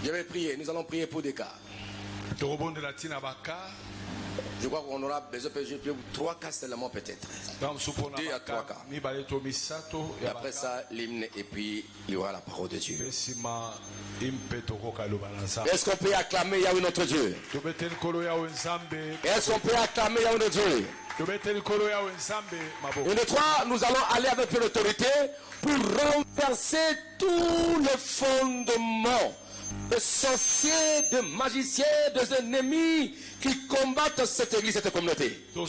Je vais prier, nous allons prier pour des cas. Je crois qu'on aura besoin de 3 cas seulement peut-être. 2 à 3 cas. Et après ça, l'hymne et puis il y aura la parole de Dieu. Est-ce qu'on peut acclamer Yahweh notre Dieu? Est-ce qu'on peut acclamer Yahweh notre Dieu? Et le 3, nous allons aller avec l'autorité pour renverser tous les fondements de sorciers, de magiciens, des ennemis qui combattent cette église, cette communauté. Tous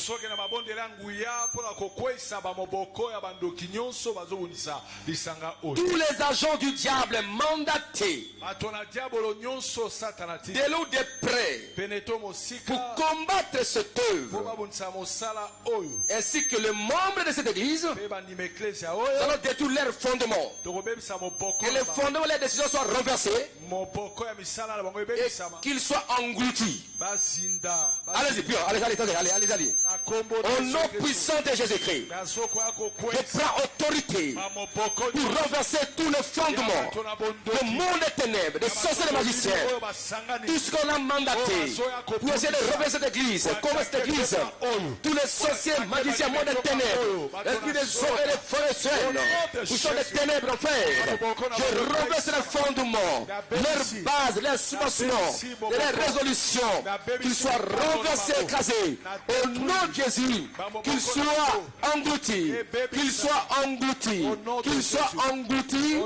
les agents du diable mandatés de l'eau de près pour combattre cette œuvre, ainsi que les membres de cette église, nous allons détruire leurs fondements. Que les fondements, les décisions soient renversées et qu'ils soient engloutis. Allez-y, allez. Au nom puissant de Jésus-Christ, je prends autorité pour renverser tous les fondements, le monde des ténèbres, des sorciers, des magiciens, tout ce qu'on a mandaté pour essayer de renverser cette église, comme cette église, tous les sorciers, magiciens, monde des ténèbres, l'esprit des eaux et les forêts seules, où sont les ténèbres en fait. Je renverse les fondements, leurs bases, leurs subventions, leurs résolutions, qu'ils soient renversés, écrasés, au nom de Jésus, qu'ils soient engloutis, qu'ils soient engloutis, qu'ils soient engloutis,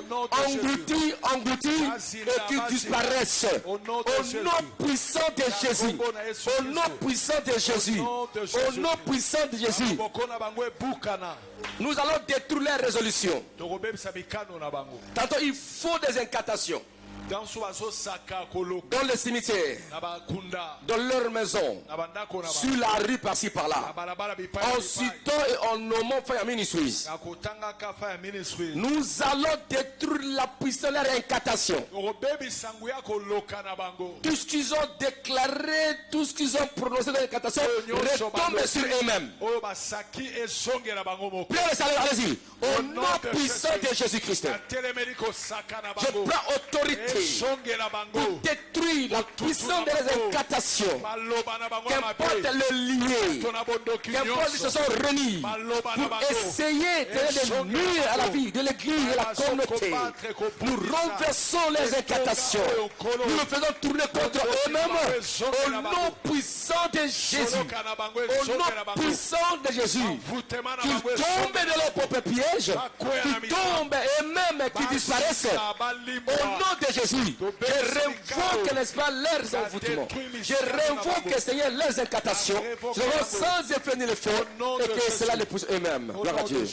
et qu'ils disparaissent. Au nom puissant de Jésus, au nom puissant de Jésus, au nom puissant de Jésus, nous allons détruire les résolutions. Tantôt il faut des incantations dans les cimetières, dans leur maison, sur la rue par-ci par-là, en citant et en nommant Fire Ministries. Nous allons détruire la puissance de leur incantation. Tout ce qu'ils ont déclaré, tout ce qu'ils ont prononcé dans l'incantation retombe sur eux-mêmes. Allez-y. Au nom puissant de Jésus-Christ, je prends autorité pour détruire la puissance des incantations. Qu'importe le lié, qu'importe ils se sont réunis pour essayer de nuire à la vie de l'église et de la communauté. Nous renversons les incantations. Nous le faisons tourner contre eux-mêmes. Au nom puissant de Jésus. Au nom puissant de Jésus. Qu'ils tombent dans leur propre piège. Qu'ils tombent eux-mêmes, qui disparaissent. Au nom de Jésus. Je révoque, n'est-ce pas, leurs envoûtements. Je révoque, Seigneur, leurs incantations. Je les sans effet ni le feu, et que cela les pousse eux-mêmes. Gloire à Dieu.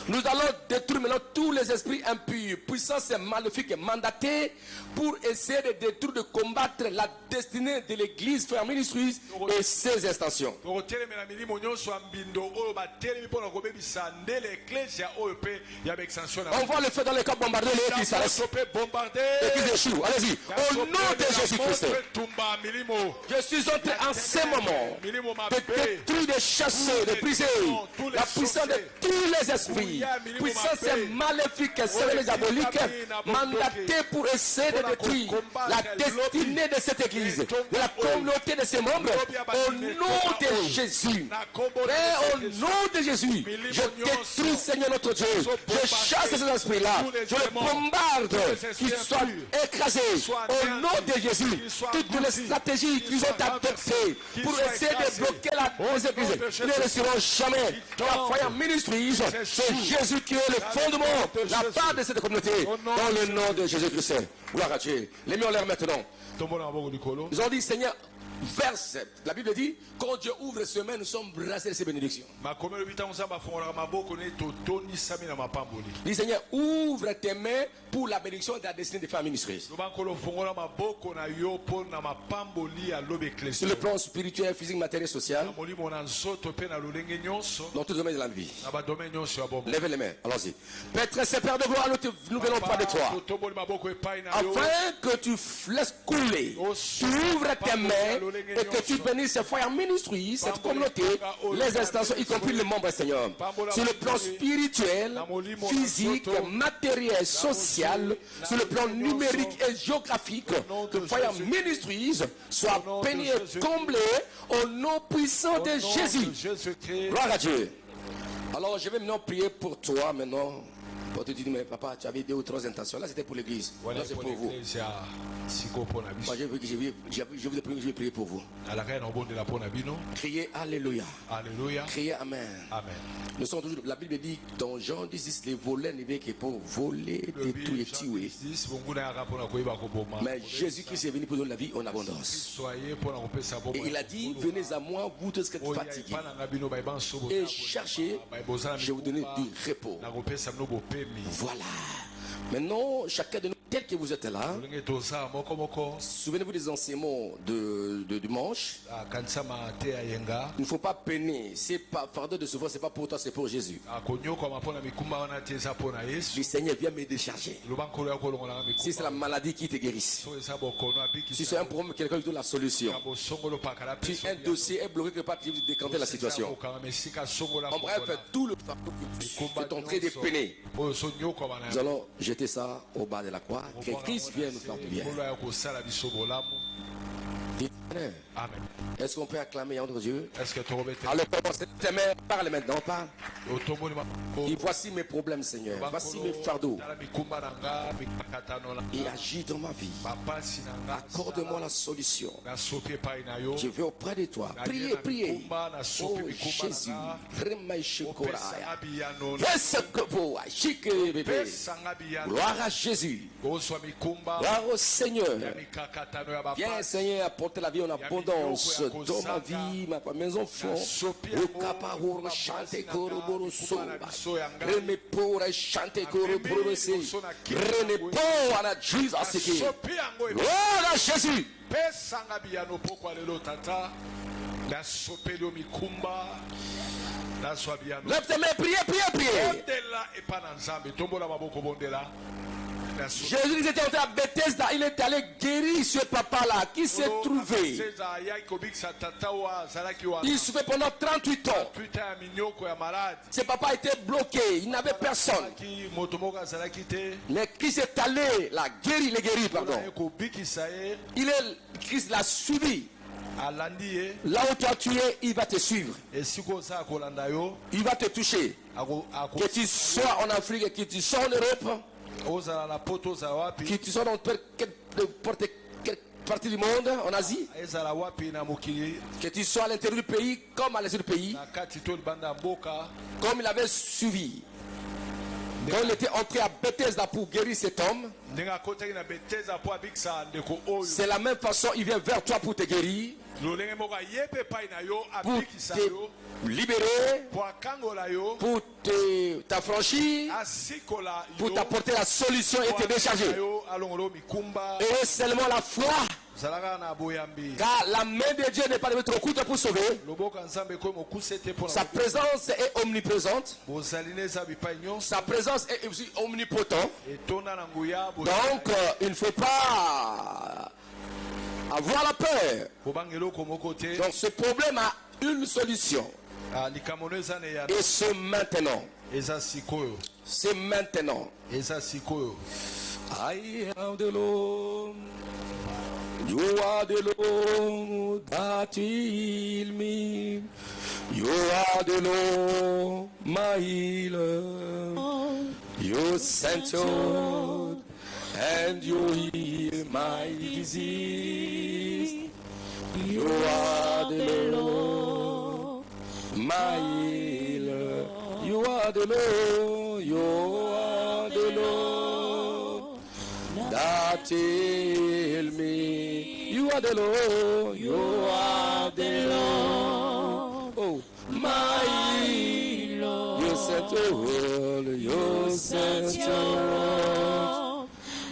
Nous allons détruire maintenant tous les esprits impurs, puissances maléfiques mandatées pour essayer de détruire, de combattre la destinée de l'église Fire Ministries et ses extensions. On voit le feu dans les camps bombardés, les qui s'arrêtent et qui échouent. Allez-y, au nom de Jésus-Christ, je suis en train en ce moment de détruire, de chasser, de briser la puissance de tous les esprits. Puissance maléfique, c'est diabolique, mandaté pour essayer de détruire la destinée de cette église, de la communauté de ses membres, au nom de Jésus. Et au nom de Jésus, je détruis, Seigneur notre Dieu, je chasse ces esprits-là, je les bombarde, qu'ils soient écrasés, au nom de Jésus. Toutes les stratégies qu'ils ont adoptées pour essayer de bloquer la église ne réussiront jamais. La Fire Ministries, c'est Jésus qui est le fondement, la base de cette communauté, dans le nom de Jésus-Christ. Gloire à Dieu. Les mis en l'air maintenant. Ils ont dit, Seigneur, verse. La Bible dit, quand Dieu ouvre ses mains, nous sommes brassés de ses bénédictions. Dis, Seigneur, ouvre tes mains pour la bénédiction de la destinée des Fire Ministries. Sur le plan spirituel, physique, matériel, social, dans tout domaine de la vie. Lèvez les mains, allons-y. Père très saint, Père de gloire, nous venons pas de toi. Afin que tu laisses couler, tu ouvres tes mains et que tu bénisses ces Fire Ministries, cette communauté, les installations, y compris les membres, Seigneur. Sur le plan spirituel, physique, matériel, social, sur le plan numérique et géographique, que Fire Ministries soit béni et comblé au nom puissant de Jésus. Gloire à Dieu. Alors je vais maintenant prier pour toi maintenant. Pour te dire, mais papa, tu avais 2 ou 3 intentions. Là, c'était pour l'église. Là, c'est pour vous. Moi, je vais prier pour vous. Criez Alléluia. Alléluia. Criez Amen. Amen. Nous sommes toujours, la Bible dit dans Jean 16, les voleurs ne viennent que pour voler, détruire et tuer. Mais Jésus-Christ est venu pour donner la vie en abondance. Et il a dit, venez à moi, vous tous qui êtes fatigués. Et cherchez, je vais vous donner du repos. Voilà. Maintenant, chacun de nous, tel que vous êtes là, souvenez-vous des enseignements de dimanche. Il ne faut pas peiner. C'est pas fardeau de souffrance, c'est pas pour toi, c'est pour Jésus. Le Seigneur vient me décharger. Si c'est la maladie qui te guérisse, si c'est un problème, quelqu'un qui donne la solution. Si un dossier est bloqué, quelque part, qui veut décanter la situation. En bref, tout le fardeau que tu es en train de peiner, nous allons jeter ça au bas de la croix. Que Christ vienne nous faire du bien. Amen. Est-ce qu'on peut acclamer entre Dieu? Alors, parle maintenant, parle. Et voici mes problèmes, Seigneur. Voici mes fardeaux. Et agis dans ma vie. Accorde-moi la solution. Je vais auprès de toi. Priez, priez. Oh Jésus. Gloire à Jésus. Gloire au Seigneur. Viens, Seigneur, apporter la vie en abondance dans ma vie, mes enfants. Gloire à Jésus. Lève tes mains, priez, priez, priez. Jésus était entré à Bethesda, il est allé guérir ce papa-là qui s'est trouvé. Il souffrait pendant 38 ans. Ce papa était bloqué, il n'avait personne. Mais Christ est allé la guérir, il est guéri, pardon. Christ l'a suivi. Là où tu es, il va te suivre. Il va te toucher. Que tu sois en Afrique, que tu sois en Europe, que tu sois dans n'importe quelle partie du monde, en Asie, que tu sois à l'intérieur du pays comme à l'extérieur du pays, comme il avait suivi. Quand il était entré à Bethesda pour guérir cet homme, c'est la même façon, il vient vers toi pour te guérir, pour te libérer, pour t'affranchir, pour t'apporter la solution et te décharger. Et seulement la foi. Car la main de Dieu n'est pas trop courte pour sauver. Sa présence est omniprésente. Sa présence est aussi omnipotente. Donc il ne faut pas avoir la peur. Donc ce problème a une solution. Et c'est maintenant. C'est maintenant. I am the Lord. You are the Lord that heal me. You are the Lord, my healer. You sent your word and you heal my disease. You are the Lord, my healer. You are the Lord, you are the Lord that heal me. You are the Lord, you are the Lord, oh my Lord. You sent your word, you sent your word,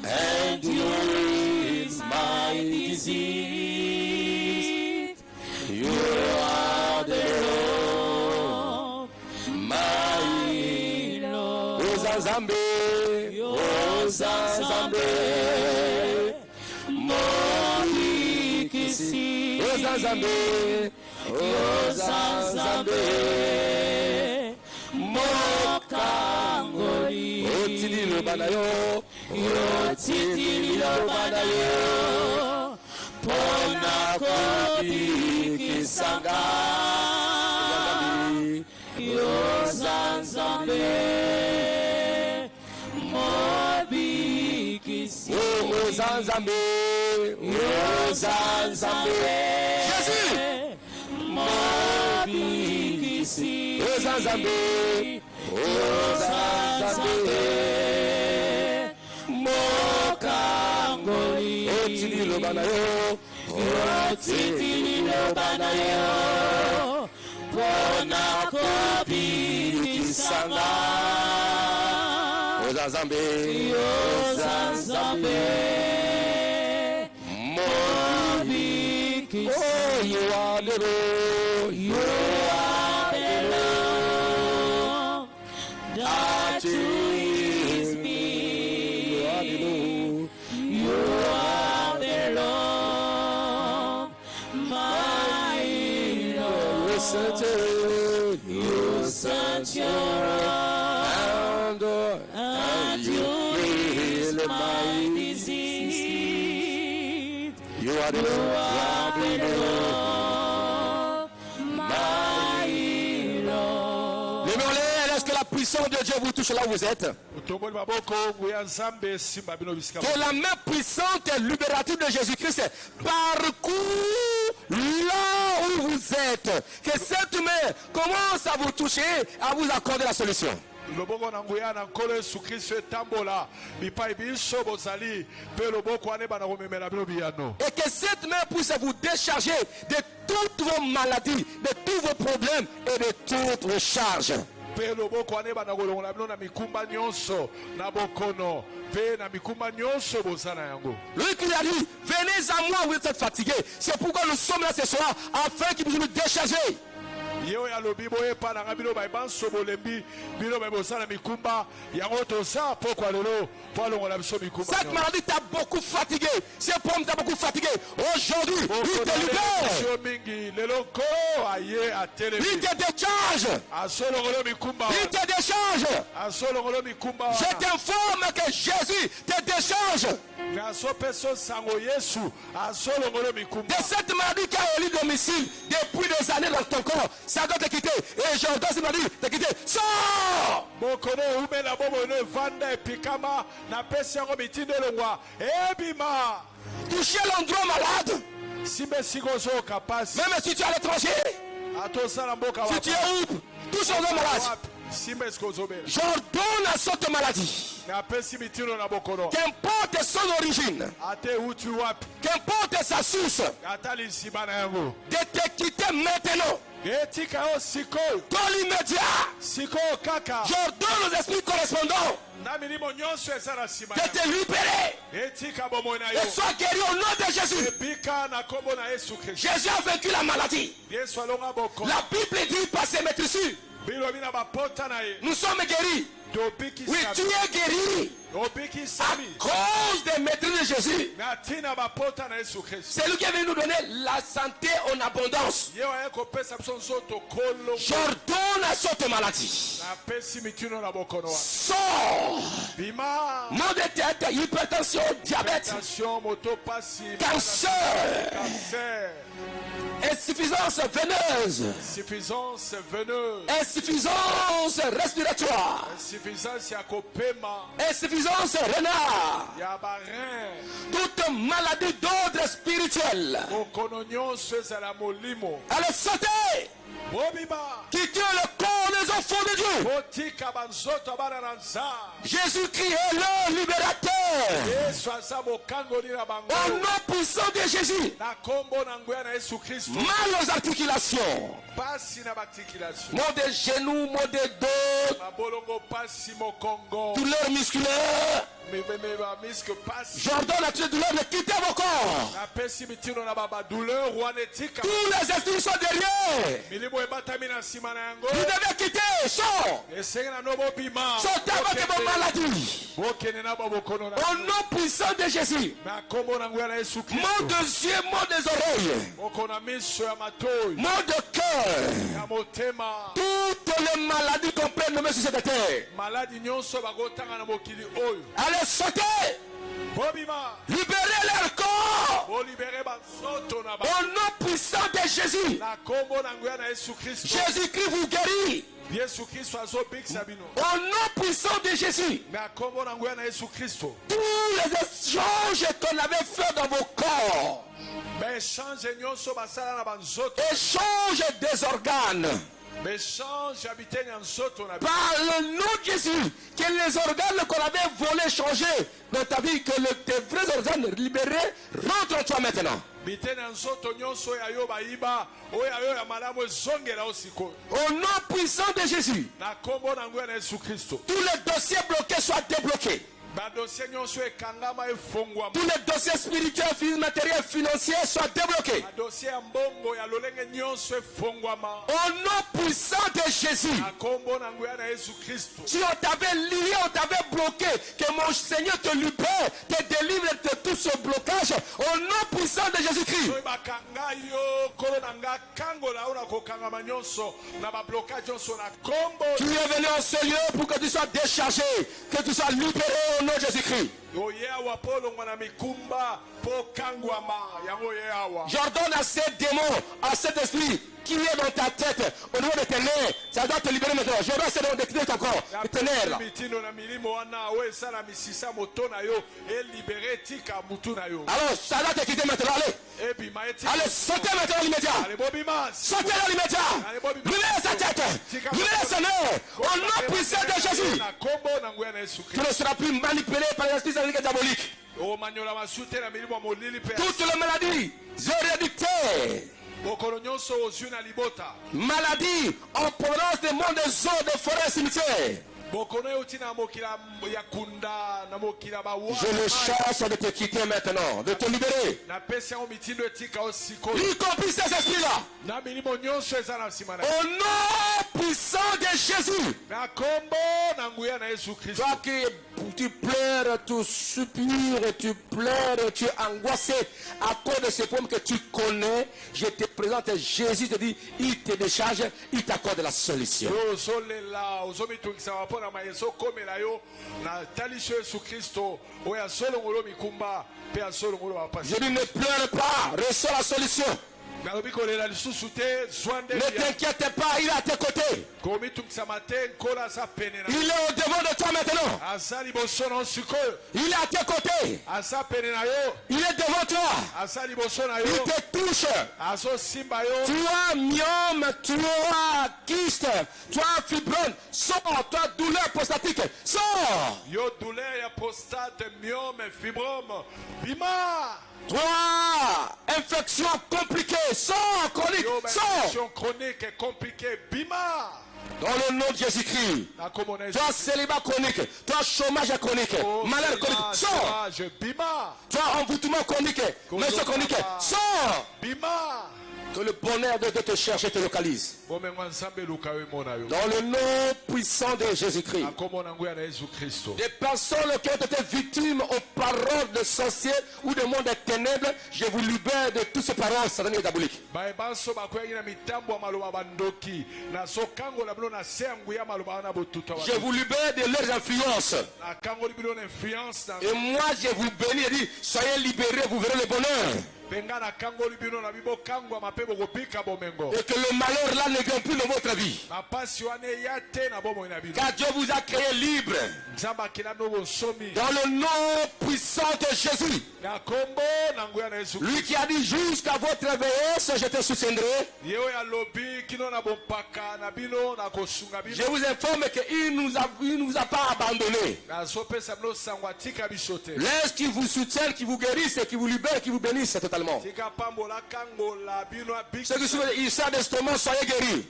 and you heal my disease. You are the Lord, my Lord. Ozazambe, Ozazambe. Ozanzambe, Ozanzambe, Mokangoli, Otili lo banayo, Otili lo banayo, Ponako Kisanga, Ozanzambe, Mobi Kisi, Ozanzambe, Ozanzambe, Jésus, Mobi Kisi, Ozanzambe, Ozanzambe, Mokangoli, Otili lo banayo, Otili lo banayo, Ponako Kisanga, Ozanzambe, Ozanzambe, Mobi Kisi. oh, you are the Lord, you are the Lord, That is me. you are the Lord. You are the Lord, my Lord. Listen to You sent your and you healed heal my disease. You are the You Lord, are the Lord, my Lord. Lève-les, est-ce que la puissance de Dieu vous touche là où vous êtes? Que la main puissante et libérative de Jésus-Christ parcourt là où vous êtes. Que cette main commence à vous toucher, à vous accorder la solution. loboko na nguya na nkolo Yesu Kristo etambola bipai biso bozali pe loboko ane bana komemela bino biyano. Et que cette main puisse vous décharger de toutes vos maladies, de tous vos problèmes et de toutes vos charges. Pe loboko ane bana kolongola bino na mikumba nyonso na bokono pe na mikumba nyonso bozana yango. Lui qui a dit, venez à moi, vous êtes fatigués. C'est pourquoi nous sommes là ce soir, afin qu'il puisse nous décharger. Yo ya lobi boye pa na bino ba banso bolembi bino ba bozana mikumba yango toza pokwa lelo po longola biso mikumba. Cette maladie t'a beaucoup fatigué. Ces problèmes t'a beaucoup fatigué. Aujourd'hui, il te libère. Il te décharge. Il te décharge. Je t'informe que Jésus te décharge de cette maladie qui a eu domicile depuis des années dans ton corps. Ça doit te quitter. Et j'ordonne cette maladie de te quitter. Sors! Toucher l'endroit malade. Même si tu es à l'étranger, si tu es où, touche l'endroit malade. J'ordonne à cette maladie. Qu'importe son origine, qu'importe sa source, de te quitter maintenant. Dans l'immédiat, j'ordonne aux esprits correspondants de te libérer et sois guéri au nom de Jésus. Jésus a vaincu la maladie. La Bible dit par ses maîtrisures, nous sommes guéris. Oui, tu es guéri à cause des maîtrises de Jésus. C'est lui qui est venu nous donner la santé en abondance. J'ordonne à cette maladie. Sors. Mal de tête, hypertension, diabète, cancer, insuffisance veineuse, insuffisance respiratoire, insuffisance rénale, toute maladie d'ordre spirituel. Allez sauter, qui tue le corps des enfants de Dieu. Jésus-Christ est le libérateur. Au nom puissant de Jésus, mal aux articulations, maux de genoux, maux de dos, douleurs musculaires. J'ordonne à toutes les douleurs de quitter vos corps. Tous les esprits sont derrière. Vous devez quitter. sors. esengi na no bobima Sortez avec vos maladies. bokende na bobokono na Au nom puissant de Jésus. na kombo na nguya na Yesu Kristo Mot des yeux, mot des oreilles, bokona miso ya matoi mot de cœur. ya motema Toutes les maladies qu'on peut nommer sur cette terre. maladi nyonso bakotanga na mokili oyo Allez, sautez. bobima Libérez leur corps. bolibere banzoto na Au nom puissant de Jésus. na kombo na nguya na Yesu Kristo Jésus-Christ vous guérit. Yesu Kristo azobikisa bino Au nom puissant de Jésus. na kombo na nguya na Yesu Kristo Tous les échanges qu'on avait fait dans vos corps. baechange nyonso basala na banzoto Échange des organes. baechange ya biteni ya nzoto na bino Par le nom de Jésus. Que les organes qu'on avait volés, changés dans ta vie, que tes vrais organes libérés rentrent en toi maintenant. biteni ya nzoto nyonso oyo ayo bayiba oyo ayo ya malamu ezongela o sikoyo Au nom puissant de Jésus. na kombo na nguya na Yesu Kristo Tous les dossiers bloqués soient débloqués. badosie nyonso ekangama efongwama Tous les dossiers spirituels, matériels, financiers soient débloqués. badosie ya mbongo ya lolenge nyonso efongwama Au nom puissant de Jésus. na kombo na nguya na Yesu Kristo Si on t'avait lié, on t'avait bloqué, que mon Seigneur te libère, te délivre de tout ce blocage. Au nom puissant de Jésus-Christ. soki bakanga yo kolo na nga kangola oyo na kokangama nyonso na bablokage nyonso na kombo Tu es venu en ce lieu pour que tu sois déchargé, que tu sois libéré au nom de Jésus-Christ. oye awa mpo olongwa na mikumba mpo kangwama yango oye awa J'ordonne à ces démons, à cet esprit qui est dans ta tête, au niveau de tes nerfs, ça doit te libérer maintenant. Je vais essayer de détruire ton corps, de tes nerfs là. mitindo na milimo wana oyo esala misisa moto na yo elibere etika mutu na yo Alors, ça doit te quitter maintenant. Allez, ebima etika allez, sautez maintenant l'immédiat. ale bobima Sautez dans l'immédiat. Libérez sa tête. Libérez son nerf. Au nom puissant de Jésus. na kombo na nguya na Yesu Tu Kristo ne seras plus manipulé par l'esprit satanique et diabolique. omanyola masu te na milimo ya molili mpe Toutes les maladies héréditaires, bokolo nyonso ozwi na libota maladies en provenance des mondes des eaux, des forêts et cimetières, bokono euti na mokila ya kunda na mokila bawa je le chasse de te quitter maintenant, de te libérer. napesi yango mitindo etika o sikoyo Y compris ces esprits-là. na milimo nyonso eza na nsima na Au nom puissant de Jésus. na kombo na nguya na Yesu Kristo Toi qui tu pleures, tu soupires, tu pleures, tu es angoissé à cause de ces problèmes que tu connais, je te présente Jésus, te dit, il te décharge, il t'accorde la solution. oyo ozolela ozomitungisa mpo na mayeso okomela yo na taliso Yesu Kristo oyo azolongolo mikumba mpe azolongolo bapasi Je dis, ne pleure pas, reçois la solution. nalobi kolela lisusu te zwa Ne nde t'inquiète pas, il est à tes côtés. komitungisama te nkolo aza pene na Il est au devant de toi maintenant. aza liboso na yo sikoyo Il est à tes côtés. aza pene na yo Il est devant toi. aza liboso na Il yo te touche. azosimba yo Tu as myome, tu as kyste, tu as fibrome. Sors, tu as douleur prostatique. Sors. yo douleur ya prostate myome fibrome bima Toi, infection compliquée. Sors, chronique. yo Sors. bainfection chronique compliquée bima Dans le nom de Jésus-Christ. nakomona Yesu. Toi, célibat chronique. Toi, chômage chronique. Oh, Malheur chronique. Sors. je bima Toi, envoûtement chronique. Monsieur chronique. Sors. bima Que le bonheur de Dieu te cherche et te localise. bomengwa nzambe eluka yo emona yo Dans le nom puissant de Jésus-Christ. nakomona nguya na Yesu Kristo Des personnes qui ont été victimes aux paroles de sorciers ou de monde des ténèbres, je vous libère de toutes ces paroles sataniques et diaboliques. bayebanso bakweyaki na mitambo ya maloba bandoki nazokangola bino na se ya nguya maloba wana botuta Je vous libère de leurs influences. nakangoli bino na influence na Et moi, je vous bénis et dis, soyez libérés, vous verrez le bonheur. mpenga nakangoli bino na bibokangwama mpe bokopika bomengo Et que le malheur là ne vient plus dans votre vie. mapasi wana eya te na bomoi na bino Car Dieu vous a créé libre. nzambe akela bino bonsomi Dans le nom puissant de Jésus. na kombo na nguya na Yesu Lui qui a dit jusqu'à votre vieillesse, je te soutiendrai. ye oyo alobi kino na bompaka na bino na kosunga Je bino vous informe qu'il ne nous a pas abandonnés. nazopesa bino sango atika biso te Laisse qu'il vous soutienne, qu'il vous guérisse et qu'il vous libère, qu'il vous bénisse totalement. totalement. Ceux qui souffrent ulcère d'estomac, soyez guéris.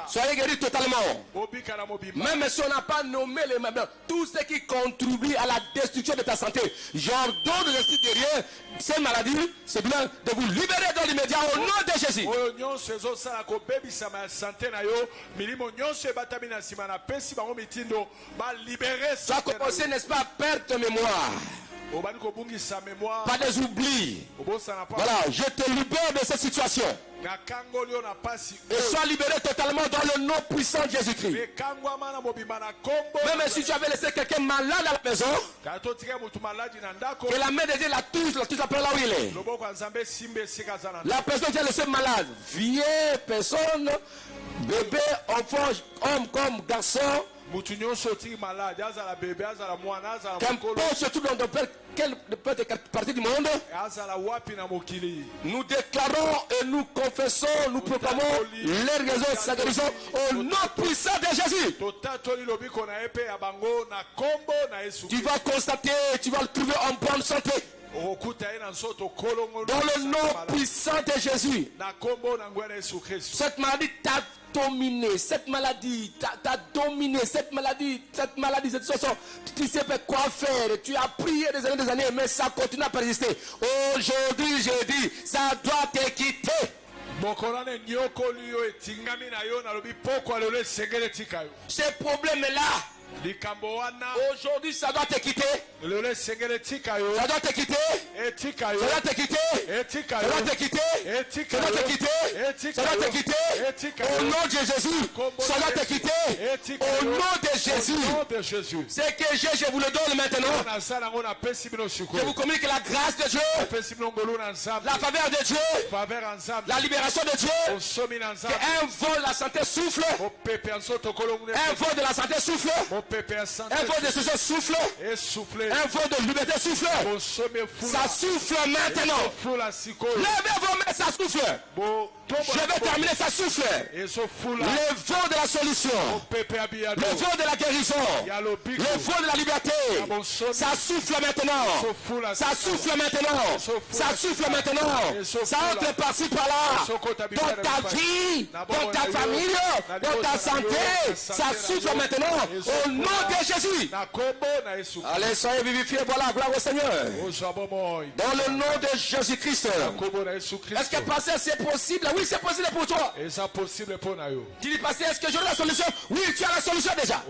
Soyez guéris totalement. Même si on n'a pas nommé les membres, tout ce qui contribue à la destruction de ta santé, j'ordonne de rester derrière ces maladies, c'est bien de vous libérer dans l'immédiat au nom de Jésus. Ça a commencé, n'est-ce pas, à perdre ta mémoire. Pas des oublis. Voilà, je te libère de cette situation. Et sois libéré totalement dans le nom puissant de Jésus-Christ. Même si tu avais laissé quelqu'un malade à la maison, que la main de Dieu la touche après là où il est. La personne qui a laissé malade, vieille personne, bébé, enfant, homme comme garçon, qu'importe surtout dans quelle partie du monde, nous déclarons et nous confessons, nous proclamons les raisons de sa guérison au nom puissant de Jésus. Tu vas constater, tu vas le trouver en bonne santé. Dans le nom puissant de Jésus. Cette maladie t'a dominé, cette maladie t'a dominé, cette maladie, cette situation, tu sais pas quoi faire, tu as prié des années, mais ça continue à persister. Aujourd'hui, je dis, ça doit te quitter. Ce problème-là, aujourd'hui, ça doit te quitter. Ça doit te quitter. Ça doit te quitter. Ça doit te quitter. Ça doit te quitter. Ça doit te quitter. Au nom de Jésus. Ça doit te quitter. Au nom de Jésus. C'est que je vous le donne maintenant. Je vous communique la grâce de Dieu. La faveur de Dieu. La libération de Dieu. Un vol de la santé souffle. Un vol de la santé souffle. Un vol de succès souffle. Un vol de liberté souffle. Ça souffle maintenant. Levez vos mains, ça souffle. Je vais terminer, ça souffle. Le vent de la solution. Le vent de la guérison. Le vent de la liberté. Ça souffle maintenant. Ça souffle maintenant. Ça souffle maintenant. Ça entre par-ci par-là. Dans ta vie, dans ta famille, dans ta santé. Ça souffle maintenant. Au nom de Jésus. Allez, soyez vivifiés. Voilà, gloire au Seigneur. Dans le nom de Jésus-Christ. Est-ce que passer c'est possible? Oui, c'est possible pour toi. Tu dis, pasteur, est-ce que j'aurai la solution? Oui, tu as la solution déjà.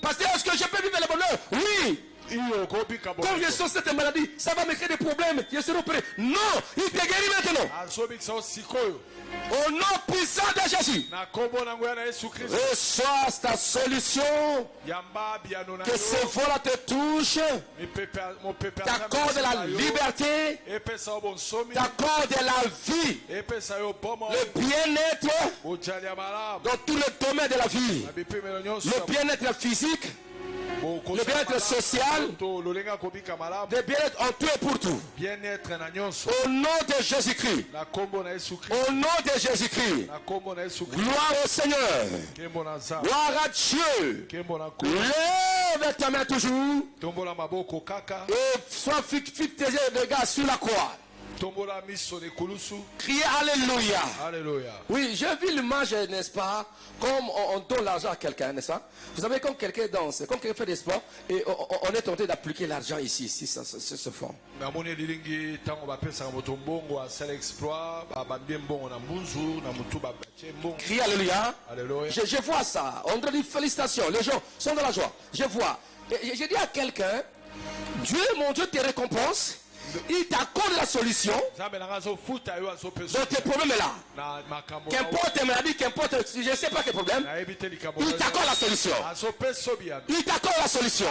Pasteur, est-ce que je peux vivre le bonheur? Oui. Comme je sens cette maladie, ça va me créer des problèmes. Je serai opéré. Non, il te guérit maintenant. Au nom puissant de Jésus. Reçois ta solution. Que ce vol te touche. T'accorde la liberté. T'accorde la vie. Le bien-être. Dans tous les domaines de la vie. Le bien-être physique. Le bien-être social, le bien-être en tout et pour tout. Au nom de Jésus-Christ. Au nom de Jésus-Christ. Gloire au Seigneur. Gloire à Dieu. Lève ta main toujours. Et sois fixé tes regards sur la croix. Criez Alléluia. Alléluia. Oui, j'ai vu l'image, n'est-ce pas? Comme on donne l'argent à quelqu'un, n'est-ce pas? Vous savez, comme quelqu'un danse, comme quelqu'un fait des sports, et on est tenté d'appliquer l'argent ici, ça se fond. Criez Alléluia. Alléluia. Je vois ça. On dit félicitations. Les gens sont dans la joie. Je vois. Je dis à quelqu'un, Dieu, mon Dieu, te récompense. Il t'accorde la solution dans tes problèmes là. Qu'importe tes maladies, qu'importe, je ne sais pas quel problème, il t'accorde la solution. Il t'accorde la solution.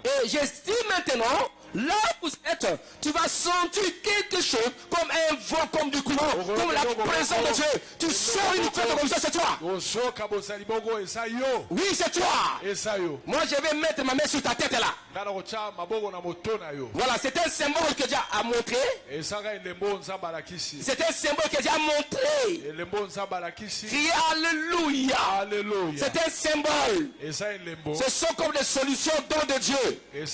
Et j'estime maintenant, là où vous êtes, tu vas sentir quelque chose comme un vent, comme du courant, comme la présence de Dieu. Tu sors une fête comme ça, c'est toi. Oui, c'est toi. Moi, je vais mettre ma main sur ta tête là. Voilà, c'est un symbole que Dieu a montré. C'est un symbole que Dieu a montré. Criez Alléluia. C'est un symbole. Ce sont comme des solutions dons de Dieu. Les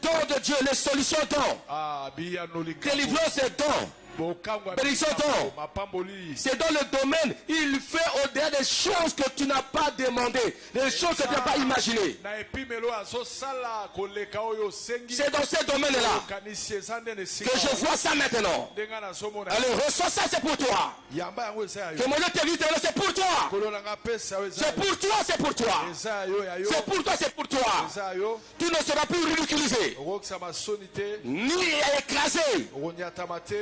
dons de Dieu, les solutions dons. Délivrance et dons. Bénédiction, c'est dans le domaine, il fait au-delà des choses que tu n'as pas demandé, des choses que tu n'as pas imaginées. C'est dans ce domaine-là que je vois ça maintenant. Allez, reçois ça, c'est pour toi. Que mon Dieu te dise, c'est pour toi. C'est pour toi, c'est pour toi. C'est pour toi, c'est pour toi. Tu ne seras plus ridiculisé, ni écrasé.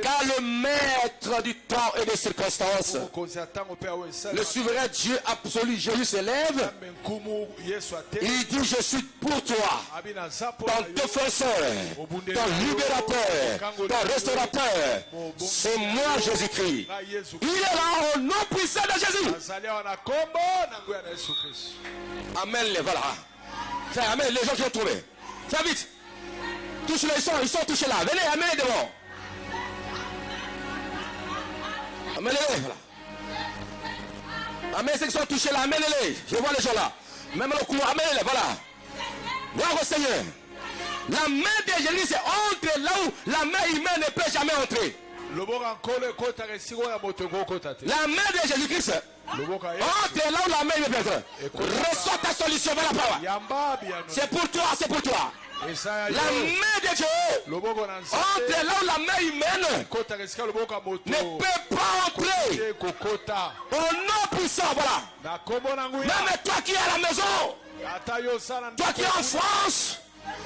Car le maître du temps et des circonstances, le souverain Dieu absolu Jésus se lève. Il dit, je suis pour toi, ton défenseur, ton libérateur, ton restaurateur. C'est moi Jésus-Christ. Il est là au nom puissant de Jésus. Amen. Voilà. Amen. Les gens qui ont trouvé. Fais vite. Touche-les, ils sont touchés là. Venez, amenez devant. Amenez-les, voilà. Amenez ceux qui sont touchés là, amenez-les. Je vois les gens là. Même le cou, amenez-les, voilà. Voir au Seigneur. La main de Jésus, c'est entre là où la main humaine ne peut jamais entrer. La main de Jésus-Christ, entre là où la main ne peut entrer. Reçois ta solution vers la parole. C'est pour toi, c'est pour toi. La main de Dieu, entre là où la main humaine ne peut pas entrer. Au nom puissant, voilà. Même toi qui es à la maison, toi qui es en France,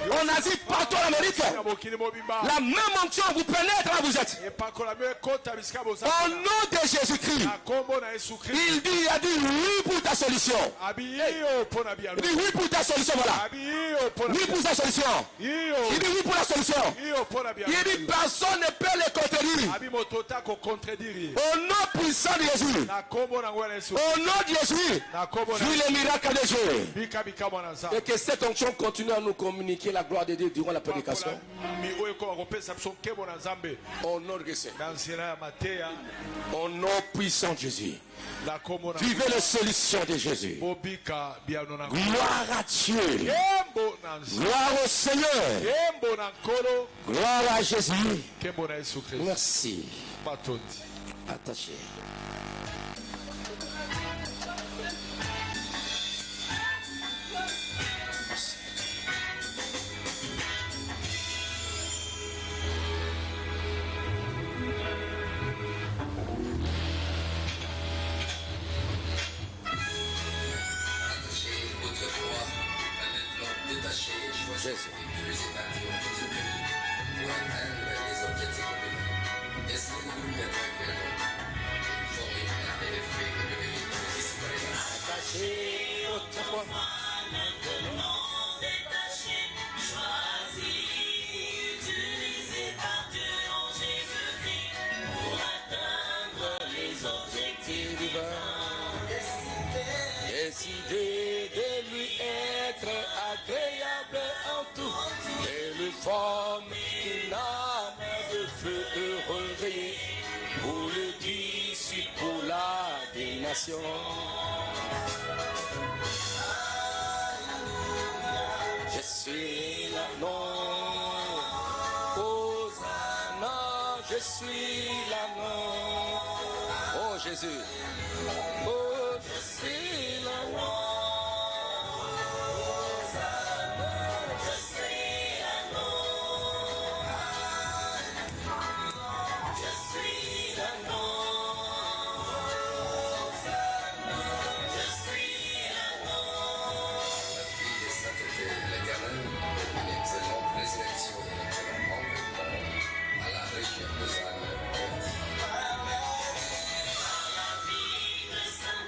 en Asie, partout en Amérique, la même onction vous pénètre là où vous êtes. Au nom de Jésus-Christ, il a dit oui pour ta solution. Il dit oui pour ta solution, voilà. Oui pour ta solution. Il dit oui pour la solution. Il dit personne ne peut le contredire. Au nom puissant de Jésus. Au nom de Jésus. Vu les miracles de Dieu. Et que cette onction continue à nous communiquer la gloire de Dieu durant la prédication. Au nom de Jésus. Au nom puissant de Jésus. Vivez les solutions de Jésus. Gloire à Dieu. Gloire au Seigneur. Gloire à Jésus. Merci. Attaché. Jésus. Pour atteindre les objectifs communs. Est-ce que vous voulez être formé par des faits de devenir attaché autrefois. Maintenant détaché, choisi, utilisé par Dieu en Jésus-Christ pour atteindre les objectifs divins. Décidé de lui être agréable en tout et lui former une âme de feu heureux pour le disciple des nations. Je suis l'agneau, Hosanna, je suis l'agneau. Oh Jésus, oh je suis l'agneau. Son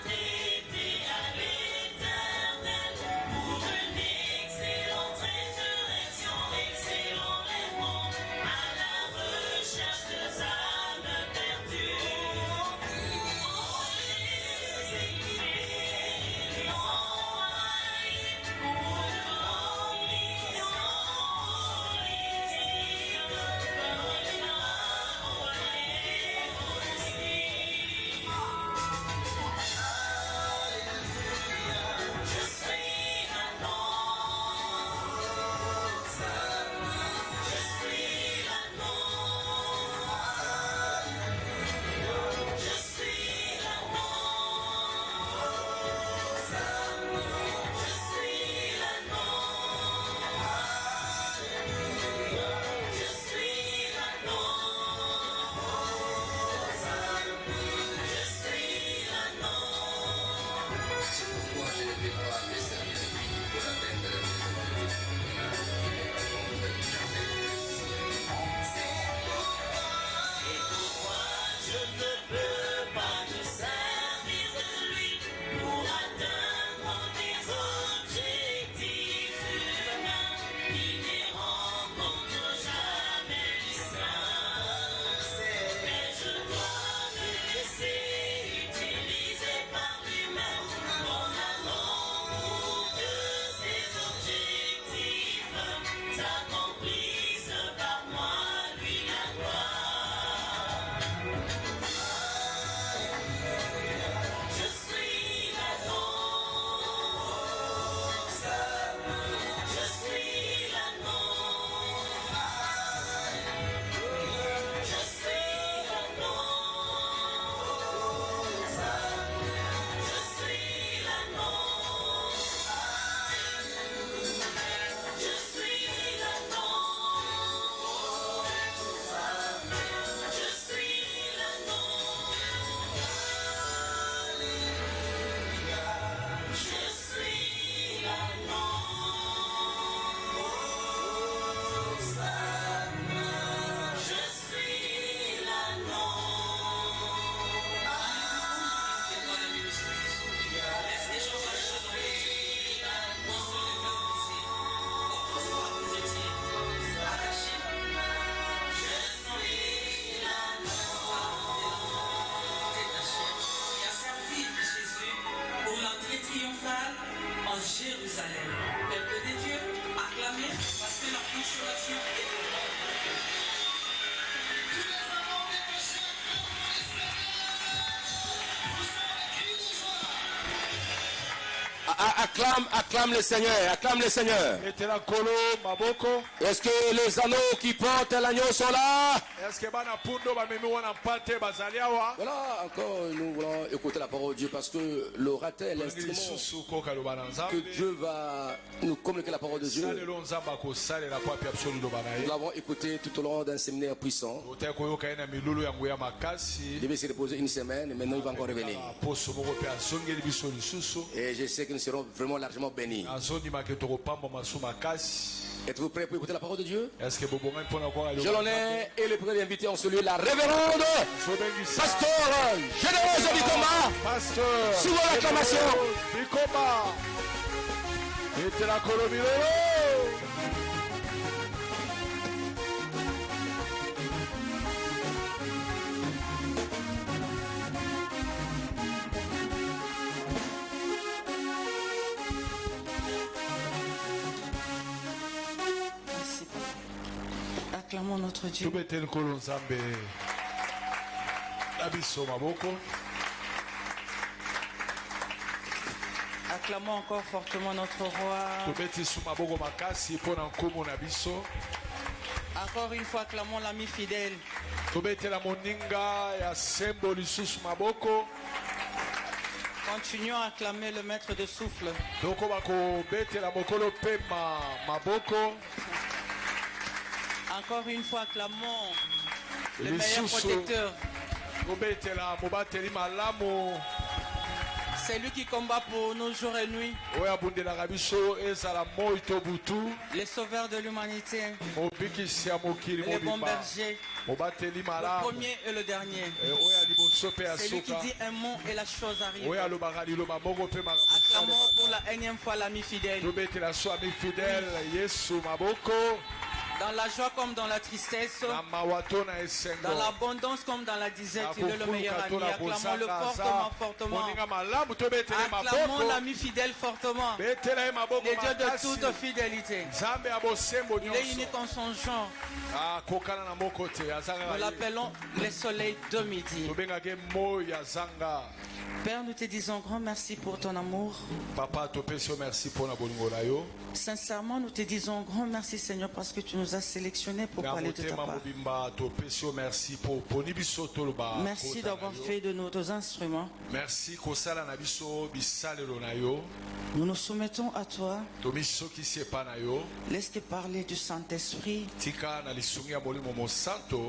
Acclame le Seigneur, acclame le Seigneur. Est-ce que les anneaux qui portent l'agneau sont là? Voilà, encore nous voulons écouter la parole de Dieu parce que l'orateur est l'instrument que Dieu va nous communiquer la parole de Dieu. Nous l'avons écouté tout au long d'un séminaire puissant. Il devait se reposer une semaine et maintenant il va encore revenir. Et je sais que nous serons vraiment largement bénis. Êtes-vous prêts pour écouter la parole de Dieu? Je l'honneur et le premier invité en celui la révérende pasteur généreuse du combat. Sous l'acclamation. Acclamons notre Dieu. Acclamons encore fortement notre roi. Encore une fois, acclamons l'ami fidèle. Continuons à acclamer le maître de souffle. Encore une fois, acclamons le meilleur protecteur. C'est lui qui combat pour nous jour et nuit. Les sauveurs de l'humanité. Les bons bergers. Le premier et le dernier. C'est lui qui dit un mot et la chose arrive. Acclamons pour la énième fois l'ami fidèle. Dans la joie comme dans la tristesse, dans l'abondance comme dans la disette, il est le meilleur ami. Acclamons-le fortement, fortement. Acclamons l'ami fidèle fortement. Le Dieu de toute fidélité. Il est unique en son genre. Nous l'appelons le soleil de midi. Père, nous te disons grand merci pour ton amour. Papa, merci pour la bonne. Sincèrement, nous te disons grand merci, Seigneur, parce que tu nous as sélectionnés pour parler de ta part. Merci d'avoir fait de nous nos instruments. Merci. Nous nous soumettons à toi. Laisse-te parler du Saint-Esprit.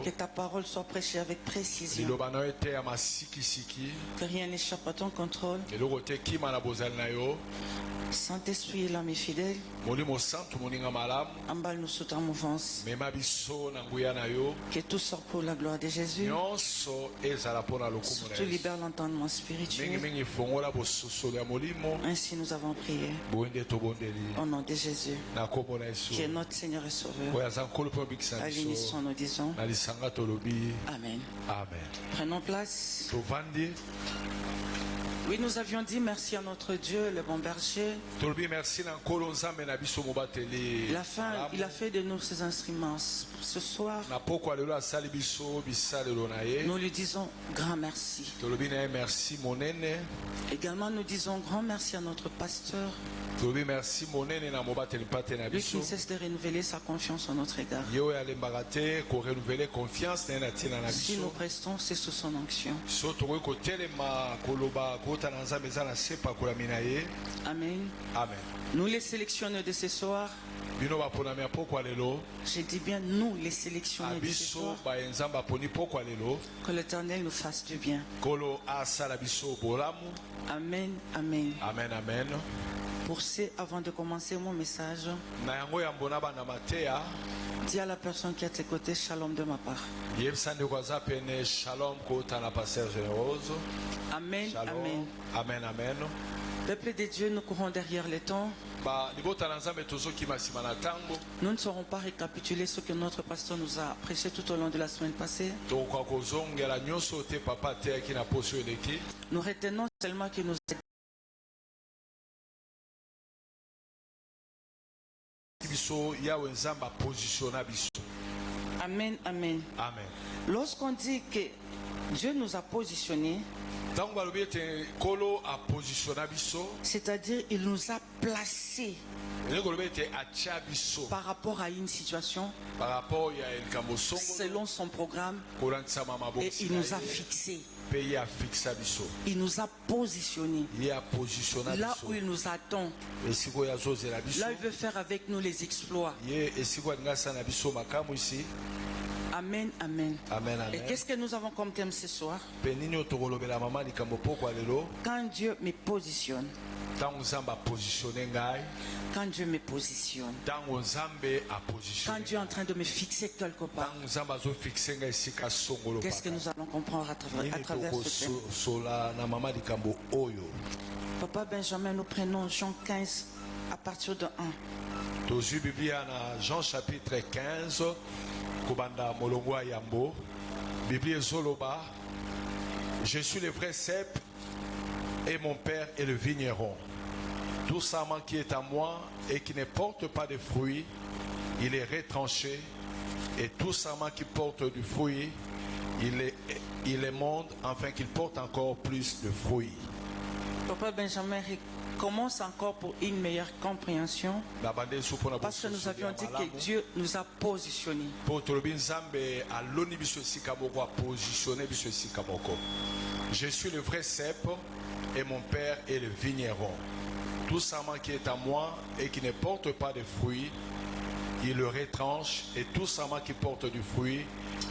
Que ta parole soit prêchée avec précision. Que rien n'échappe à ton contrôle. Saint-Esprit est l'ami fidèle. Emballe-nous sous ta mouvance. Que tout sort pour la gloire de Jésus. Surtout libère l'entendement spirituel. Ainsi nous avons prié. Au nom de Jésus, qui est notre Seigneur et Sauveur. À l'unisson, nous disons Amen. Prenons place. Oui, nous avions dit merci à notre Dieu, le bon berger. Il a fait de nous ses instruments. Ce soir, nous lui disons grand merci. Également, nous disons grand merci à notre pasteur. Lui qui ne cesse de renouveler sa confiance en notre égard. Si nous prestons, c'est sous son onction. Amen. Nous les sélectionnons de ce soir. Je dis bien nous les sélectionnons de ce soir. Que l'Éternel nous fasse du bien. Amen. Pour ce, avant de commencer mon message, dis à la personne qui est à tes côtés, shalom de ma part. Amen. Peuple de Dieu, nous courons derrière les temps. Nous ne saurons pas récapituler ce que notre pasteur nous a prêché tout au long de la semaine passée. Nous retenons seulement que nous Amen. Lorsqu'on dit que Dieu nous a positionnés, C'est-à-dire, il nous a placés par rapport à une situation, selon son programme, et il nous a fixés. Il nous a positionnés là où il nous attend. Là, il veut faire avec nous les exploits. Amen, amen. Et qu'est-ce que nous avons comme thème ce soir? Quand Dieu me positionne. Quand Dieu me positionne. Quand Dieu est en train de me fixer quelque part. Qu'est-ce que nous allons comprendre à travers ce thème? Papa Benjamin, nous prenons Jean 15 à partir de 1. Jean chapitre 15. Kobanda Molongwa Yambo, Bible Zoloba, je suis le vrai cep et mon père est le vigneron. Tout sarment qui est à moi et qui ne porte pas de fruits, il est retranché, et tout sarment qui porte du fruit, il est monde afin qu'il porte encore plus de fruits. Papa Benjamin commence encore pour une meilleure compréhension, parce que nous avions dit que Dieu nous a positionnés. Je suis le vrai cep et mon père est le vigneron. Tout sarment qui est à moi et qui ne porte pas de fruits, il le retranche, et tout sarment qui porte du fruit,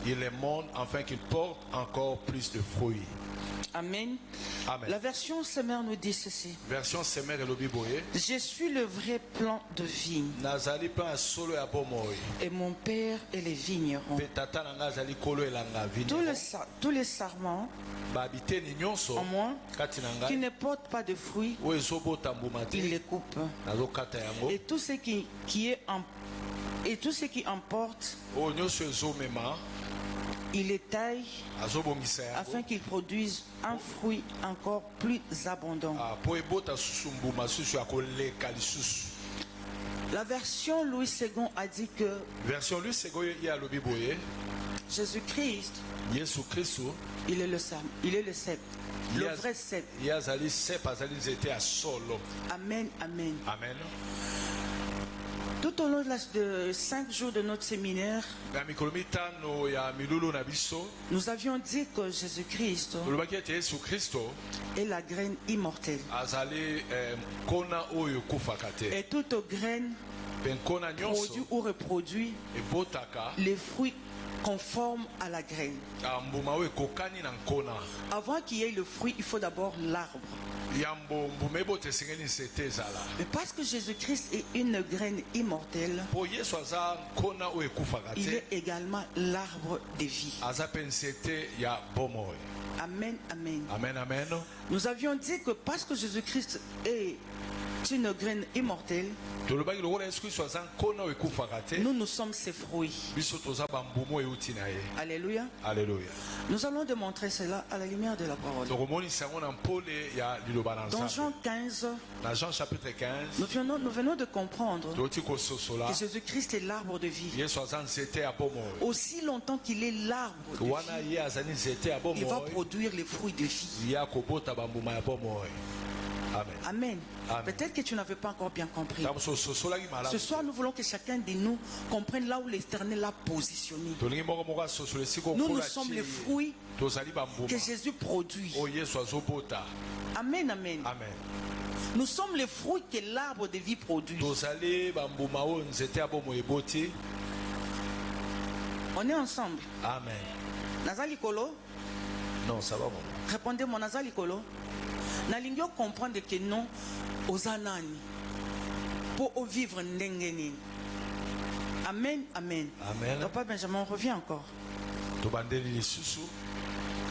il le monte afin qu'il porte encore plus de fruits. Amen. Amen. La version Semeur nous dit ceci. Version Semeur et Lobiboye. Je suis le vrai plant de vigne. Et mon père est le vigneron. Tous les sarments en moi qui ne portent pas de fruits, il les coupe. Et tout ce qui en porte, il les taille afin qu'ils produisent un fruit encore plus abondant. La version Louis II a dit que Jésus-Christ, il est le cep, le vrai cep. Amen, amen. Amen. Tout au long de 5 jours de notre séminaire, nous avions dit que Jésus-Christ est la graine immortelle. Et toute graine produit ou reproduit les fruits conformes à la graine. Avant qu'il y ait le fruit, il faut d'abord l'arbre. Mais parce que Jésus-Christ est une graine immortelle, il est également l'arbre de vie. Amen, amen. Amen, amen. Nous avions dit que parce que Jésus-Christ est une graine immortelle, nous sommes ses fruits. Alléluia. Alléluia. Nous allons démontrer cela à la lumière de la parole. Dans Jean 15, chapitre 15, nous venons de comprendre que Jésus-Christ est l'arbre de vie. Aussi longtemps qu'il est l'arbre de vie, il va produire les fruits de vie. Amen. Amen. Amen. Peut-être que tu n'avais pas encore bien compris. Ce soir, nous voulons que chacun de nous comprenne là où l'Éternel l'a positionné. Nous sommes les fruits que Jésus produit. Amen, amen. Amen. Nous sommes les fruits que l'arbre de vie produit. On est ensemble. Amen. Nazali Kolo? Non, ça va. Répondez-moi, Nazali Kolo. Nalingi comprendre que non aux anani pour vivre ndengeni. Amen, amen. Amen. Papa Benjamin, on revient encore.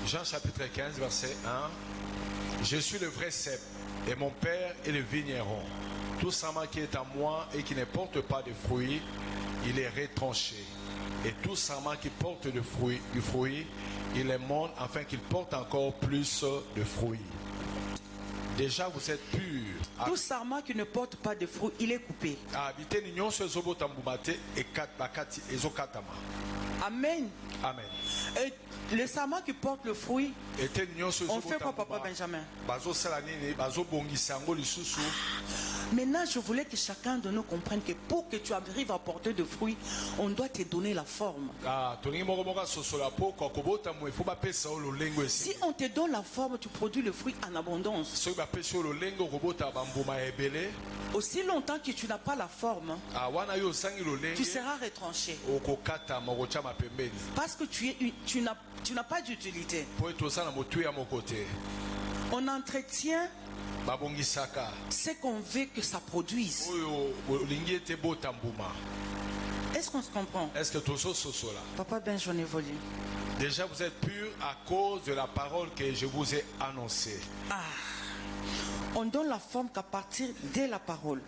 Jean chapitre 15 verset 1. Je suis le vrai cep et mon père est le vigneron. Tout sarment qui est à moi et qui ne porte pas de fruits, il est retranché. Et tout sarment qui porte du fruit, il est monte afin qu'il porte encore plus de fruits. Déjà vous êtes purs. Tout sarment qui ne porte pas de fruits, il est coupé. Amen. Amen. Et le serment qui porte le fruit, on fait quoi, Papa Benjamin? Maintenant, je voulais que chacun de nous comprenne que pour que tu arrives à porter de fruits, on doit te donner la forme. Si on te donne la forme, tu produis le fruit en abondance. Aussi longtemps que tu n'as pas la forme, tu seras retranché. Parce que tu n'as pas d'utilité. On entretient ce qu'on veut que ça produise. Est-ce qu'on se comprend? Papa Ben, j'en ai volé. Déjà vous êtes pur à cause de la parole que je vous ai annoncée. On donne la forme qu'à partir de la parole.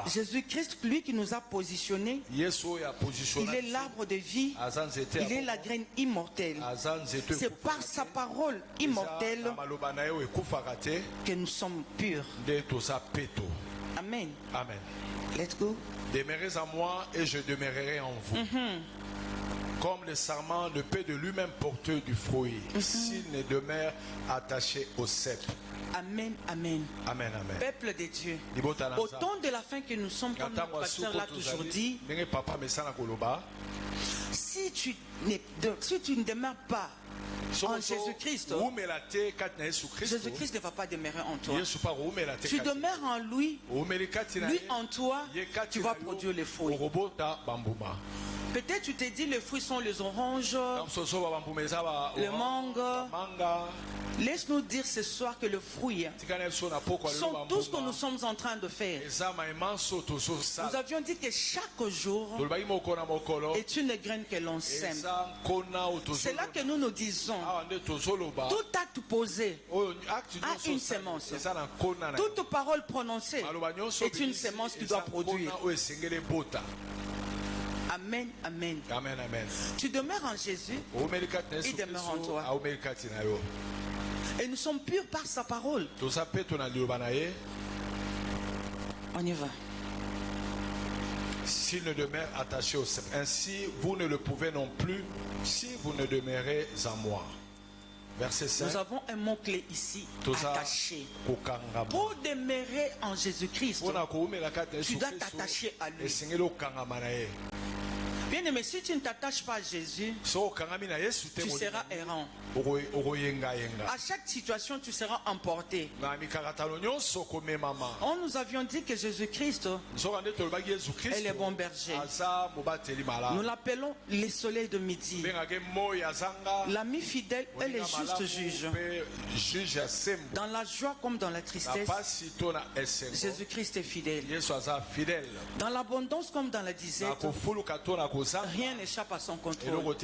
Jésus-Christ, lui qui nous a positionnés, il est l'arbre de vie, il est la graine immortelle. C'est par sa parole immortelle que nous sommes purs. Amen. Amen. Let's go. Demeurez en moi et je demeurerai en vous. Comme le sarment ne peut de lui-même porter du fruit s'il ne demeure attaché au cep. Amen, amen. Amen, amen. Peuple de Dieu, au temps de la fin que nous sommes, comme notre pasteur l'a toujours dit, si tu ne demeures pas en Jésus-Christ, Jésus-Christ ne va pas demeurer en toi. Tu demeures en lui, lui en toi, tu vas produire les fruits. Peut-être tu te dis les fruits sont les oranges, le mangue. Laisse-nous dire ce soir que le fruit sont tout ce que nous sommes en train de faire. Nous avions dit que chaque jour est une graine que l'on sème. C'est là que nous nous disons, tout acte posé a une sémence. Toute parole prononcée est une sémence qui doit produire. Amen, amen. Amen, amen. Tu demeures en Jésus, il demeure en toi. Et nous sommes purs par sa parole. On y va. S'il ne demeure attaché au cep, ainsi vous ne le pouvez non plus si vous ne demeurez en moi. Verset 5. Nous avons un mot-clé ici, attaché. Pour demeurer en Jésus-Christ, tu dois t'attacher à lui. Bien aimé, si tu ne t'attaches pas à Jésus, tu seras errant. À chaque situation, tu seras emporté. Nous avions dit que Jésus-Christ est le bon berger. Nous l'appelons le soleil de midi. L'ami fidèle est le juste juge. Dans la joie comme dans la tristesse, Jésus-Christ est fidèle. Dans l'abondance comme dans la disette, rien n'échappe à son contrôle.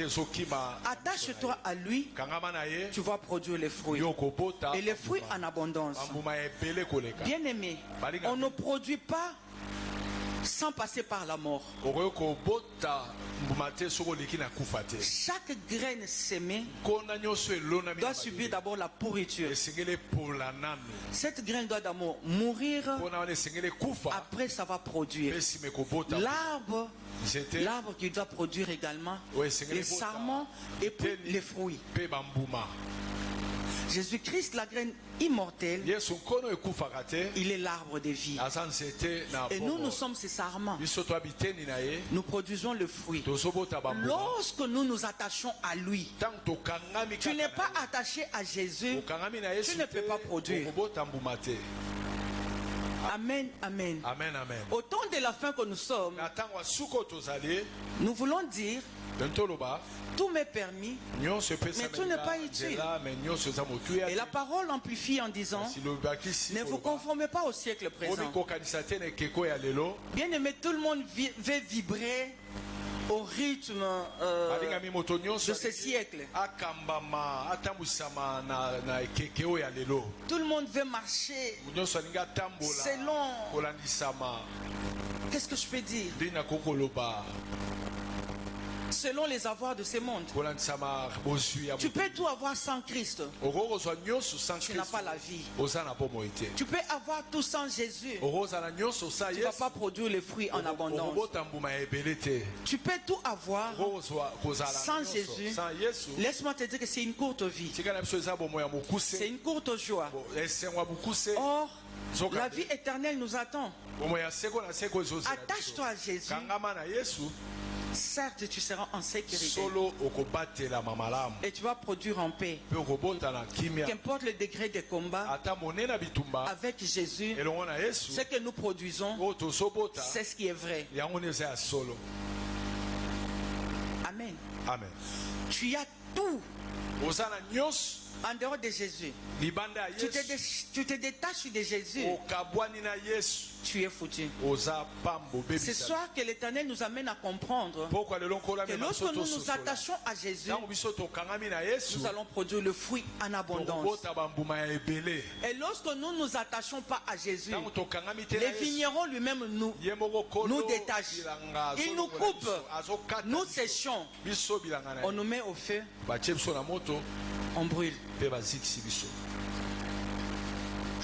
Attache-toi à lui, tu vas produire les fruits. Et les fruits en abondance. Bien aimé, on ne produit pas sans passer par la mort. Chaque graine sémée doit subir d'abord la pourriture. Cette graine doit d'abord mourir, après ça va produire. L'arbre qui doit produire également les sarments et puis les fruits. Jésus-Christ, la graine immortelle, il est l'arbre de vie. Et nous, nous sommes ces sarments. Nous produisons le fruit. Lorsque nous nous attachons à lui, tu n'es pas attaché à Jésus, tu ne peux pas produire. Amen, amen. Amen, amen. Au temps de la fin que nous sommes, nous voulons dire, tout m'est permis, mais tout n'est pas utile. Et la parole amplifie en disant, ne vous conformez pas au siècle présent. Bien aimé, tout le monde veut vibrer au rythme de ce siècle. Tout le monde veut marcher selon. Qu'est-ce que je peux dire? selon les avoirs de ce monde. Tu peux tout avoir sans Christ. Tu n'as pas la vie. Tu peux avoir tout sans Jésus. Tu ne vas pas produire les fruits en abondance. Tu peux tout avoir sans Jésus. Laisse-moi te dire que c'est une courte vie. C'est une courte joie. Or, la vie éternelle nous attend. Attache-toi à Jésus. Certes, tu seras en sécurité. Et tu vas produire en paix. Qu'importe le degré de combat, avec Jésus, ce que nous produisons, c'est ce qui est vrai. Amen. Amen. Tu as tout en dehors de Jésus. Tu te détaches de Jésus. Tu es foutu. Ce soir que l'Éternel nous amène à comprendre que lorsque nous nous attachons à Jésus, nous allons produire le fruit en abondance. Et lorsque nous ne nous attachons pas à Jésus, les vignerons lui-même nous détachent. Ils nous coupent. Nous séchons. On nous met au feu. On brûle.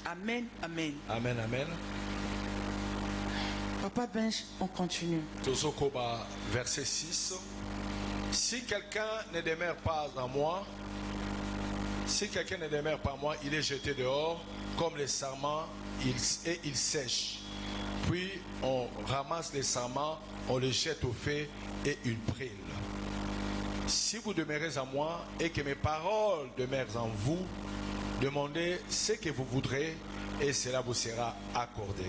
Amen, amen. Amen, amen. Papa Benj, on continue. Verset 6. Si quelqu'un ne demeure pas en moi, il est jeté dehors comme les sarments et il sèche. Puis on ramasse les sarments, on les jette au feu et ils brûlent. Si vous demeurez en moi et que mes paroles demeurent en vous, demandez ce que vous voudrez et cela vous sera accordé.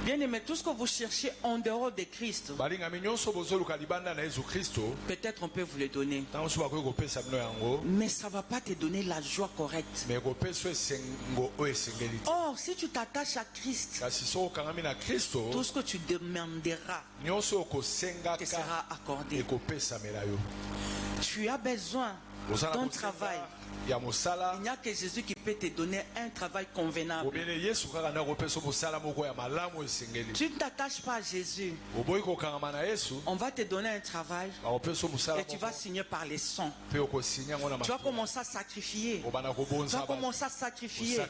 Bien aimé, tout ce que vous cherchez en dehors de Christ, peut-être on peut vous le donner, mais ça ne va pas te donner la joie correcte. Or, si tu t'attaches à Christ, tout ce que tu demanderas te sera accordé. Tu as besoin d'un travail. Il n'y a que Jésus qui peut te donner un travail convenable. Tu ne t'attaches pas à Jésus, on va te donner un travail et tu vas signer par les sangs. Tu vas commencer à sacrifier. Tu vas commencer à sacrifier.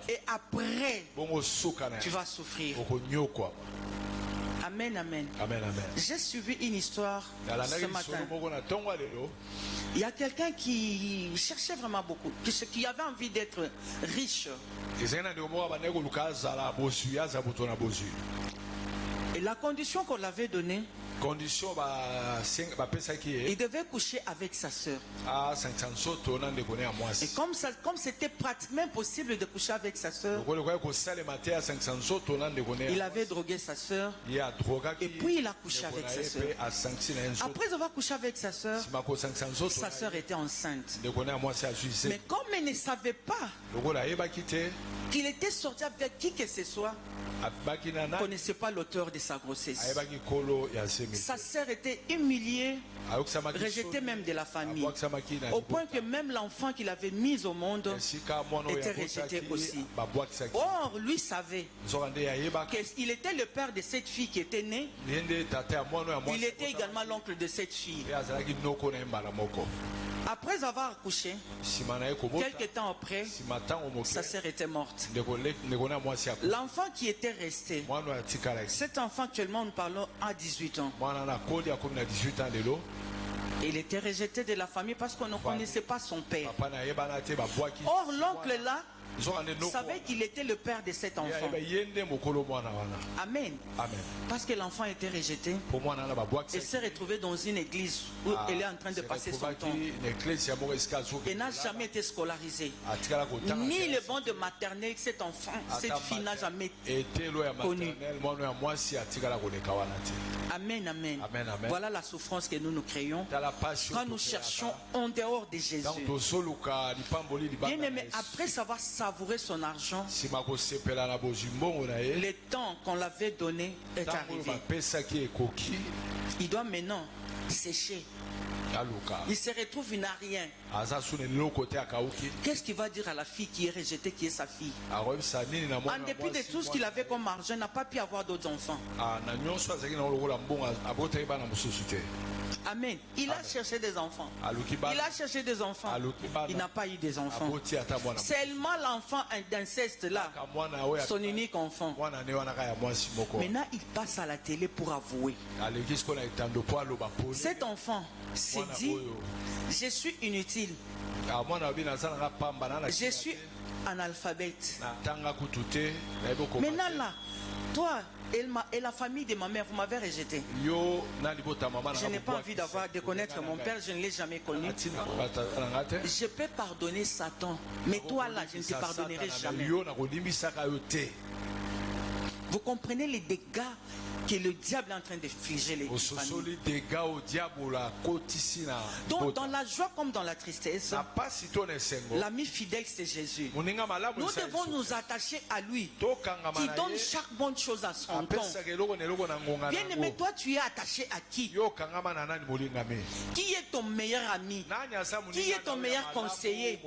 Et après, tu vas souffrir. Amen, amen. Amen, amen. J'ai suivi une histoire ce matin. Il y a quelqu'un qui cherchait vraiment beaucoup, qui avait envie d'être riche. Et la condition qu'on l'avait donnée, il devait coucher avec sa sœur. Et comme c'était pratiquement impossible de coucher avec sa sœur, il avait drogué sa sœur et puis il a couché avec sa sœur. Après avoir couché avec sa sœur était enceinte. Mais comme elle ne savait pas qu'il était sorti avec qui que ce soit, ne connaissait pas l'auteur de sa grossesse. Sa sœur était humiliée, rejetée même de la famille, au point que même l'enfant qu'il avait mis au monde était rejeté aussi. Or, lui savait qu'il était le père de cette fille qui était née. Il était également l'oncle de cette fille. Après avoir accouché, quelques temps après, sa sœur était morte. L'enfant qui était resté, cet enfant actuellement nous parlons à 18 ans. Il était rejeté de la famille parce qu'on ne connaissait pas son père. Or l'oncle là savait qu'il était le père de cet enfant. Amen. Parce que l'enfant était rejeté, elle s'est retrouvée dans une église où elle est en train de passer son temps. Elle n'a jamais été scolarisée. Ni le banc de maternelle, cet enfant, cette fille n'a jamais connu. Amen, amen. Voilà la souffrance que nous créons quand nous cherchons en dehors de Jésus. Bien aimé, après savoir savourer son argent, le temps qu'on l'avait donné est arrivé. Il doit maintenant sécher. Il se retrouve, il n'a rien. Qu'est-ce qu'il va dire à la fille qui est rejetée, qui est sa fille? En dépit de tout ce qu'il avait comme argent, il n'a pas pu avoir d'autres enfants. Amen. Il a cherché des enfants. Il a cherché des enfants. Il n'a pas eu des enfants. Seulement l'enfant d'inceste là, son unique enfant. Maintenant, il passe à la télé pour avouer. Cet enfant s'est dit, je suis inutile. Je suis analphabète. Maintenant là, toi et la famille de ma mère, vous m'avez rejeté. Je n'ai pas envie de connaître mon père, je ne l'ai jamais connu. Je peux pardonner Satan, mais toi là, je ne te pardonnerai jamais. Vous comprenez les dégâts que le diable est en train de figer les familles. Donc dans la joie comme dans la tristesse, l'ami fidèle c'est Jésus. Nous devons nous attacher à lui qui donne chaque bonne chose à son temps. Bien aimé, toi tu es attaché à qui? Qui est ton meilleur ami? Qui est ton meilleur conseiller?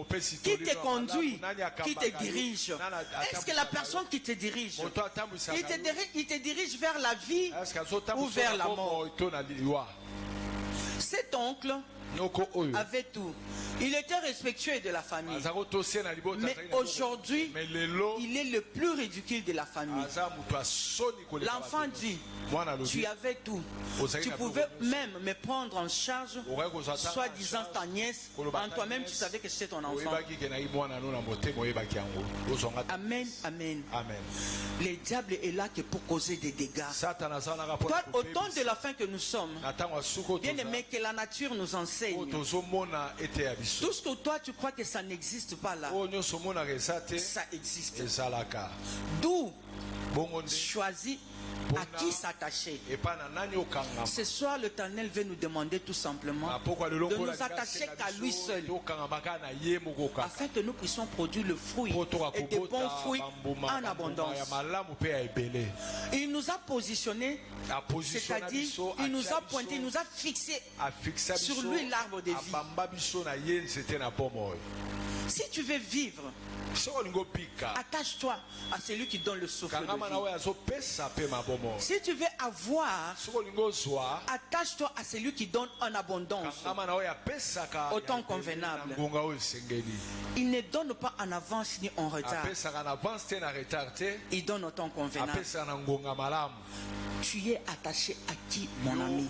Qui te conduit? Qui te dirige? Est-ce que la personne qui te dirige, il te dirige vers la vie ou vers la mort? Cet oncle avait tout. Il était respectueux de la famille. Mais aujourd'hui, il est le plus ridicule de la famille. L'enfant dit, tu avais tout. Tu pouvais même me prendre en charge, soi-disant ta nièce. En toi-même, tu savais que c'était ton enfant. Amen, amen. Le diable est là que pour causer des dégâts. Toi, au temps de la fin que nous sommes, bien aimé, que la nature nous enseigne. Tout ce que toi tu crois que ça n'existe pas là, ça existe. D'où choisis à qui s'attacher. Ce soir, l'Éternel veut nous demander tout simplement de nous attacher qu'à lui seul, afin que nous puissions produire le fruit et des bons fruits en abondance. Il nous a positionnés, c'est-à-dire il nous a pointé, il nous a fixé sur lui l'arbre de vie. Si tu veux vivre, attache-toi à celui qui donne le souffle de vie. Si tu veux avoir, attache-toi à celui qui donne en abondance, au temps convenable. Il ne donne pas en avance ni en retard. Il donne au temps convenable. Tu es attaché à qui, mon ami?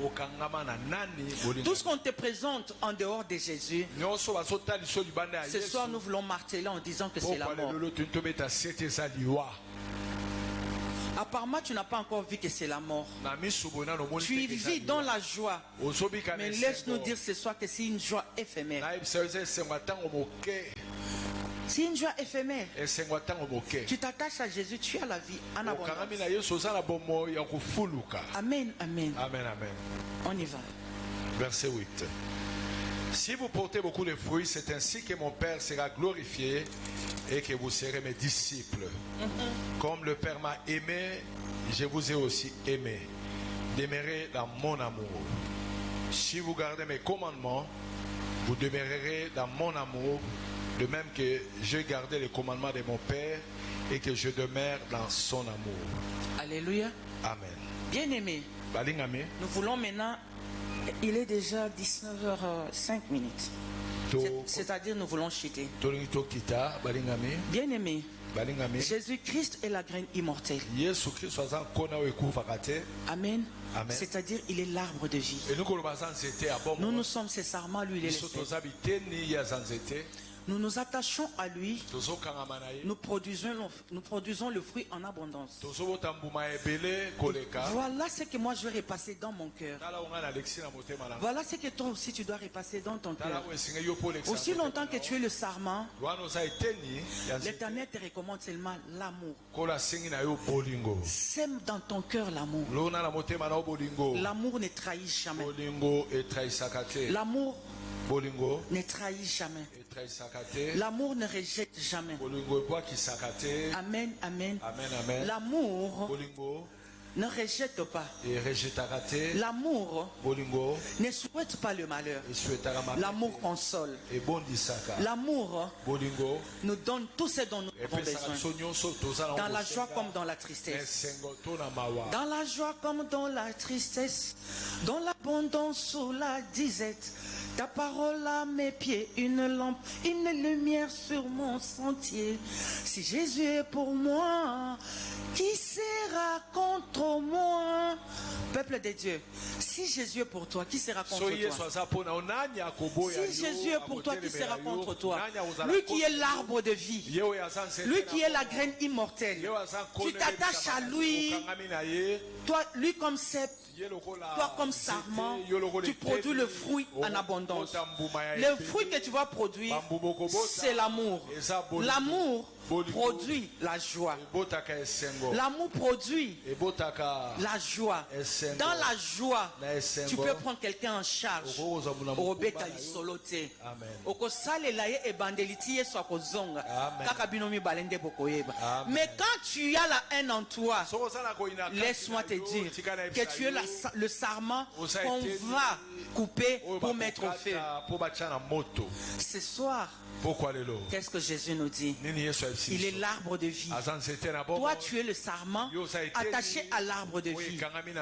Tout ce qu'on te présente en dehors de Jésus, ce soir nous voulons marteler en disant que c'est la mort. Apparemment, tu n'as pas encore vu que c'est la mort. Tu y vis dans la joie. Mais laisse-nous dire ce soir que c'est une joie éphémère. C'est une joie éphémère. Tu t'attaches à Jésus, tu as la vie en abondance. Amen, amen. On y va. Verset 8. Si vous portez beaucoup de fruits, c'est ainsi que mon Père sera glorifié et que vous serez mes disciples. Comme le Père m'a aimé, je vous ai aussi aimé. Demeurez dans mon amour. Si vous gardez mes commandements, vous demeurerez dans mon amour, de même que j'ai gardé les commandements de mon Père et que je demeure dans son amour. Alléluia. Amen. Bien-aimé, nous voulons maintenant, il est déjà 19h05. C'est-à-dire nous voulons chuter. Bien-aimé, Jésus-Christ est la graine immortelle. Amen. C'est-à-dire il est l'arbre de vie. Nous sommes ses sarments, lui il est le cèdre. Nous nous attachons à lui, nous produisons le fruit en abondance. Voilà ce que moi je vais repasser dans mon cœur. Voilà ce que toi aussi tu dois repasser dans ton cœur. Aussi longtemps que tu es le sarment, l'Éternel te recommande seulement l'amour. Sème dans ton cœur l'amour. L'amour ne trahit jamais. L'amour ne trahit jamais. L'amour ne rejette jamais. Amen, amen. L'amour Ne rejette pas. L'amour ne souhaite pas le malheur. L'amour console. L'amour nous donne tout ce dont nous avons besoin. Dans la joie comme dans la tristesse. Dans la joie comme dans la tristesse. Dans l'abondance ou la disette. Ta parole à mes pieds, une lampe, une lumière sur mon sentier. Si Jésus est pour moi, qui sera contre moi? Peuple de Dieu, si Jésus est pour toi, qui sera contre toi? Si Jésus est pour toi, qui sera contre toi? Lui qui est l'arbre de vie, lui qui est la graine immortelle, tu t'attaches à lui, toi, lui comme cep, toi comme sarment, tu produis le fruit en abondance. Le fruit que tu vas produire, c'est l'amour. L'amour produit la joie. L'amour produit la joie. Dans la joie, tu peux prendre quelqu'un en charge. Mais quand tu as la haine en toi, laisse-moi te dire que tu es le sarment qu'on va couper pour mettre au feu. Ce soir, qu'est-ce que Jésus nous dit? Il est l'arbre de vie. Toi, tu es le sarment attaché à l'arbre de vie.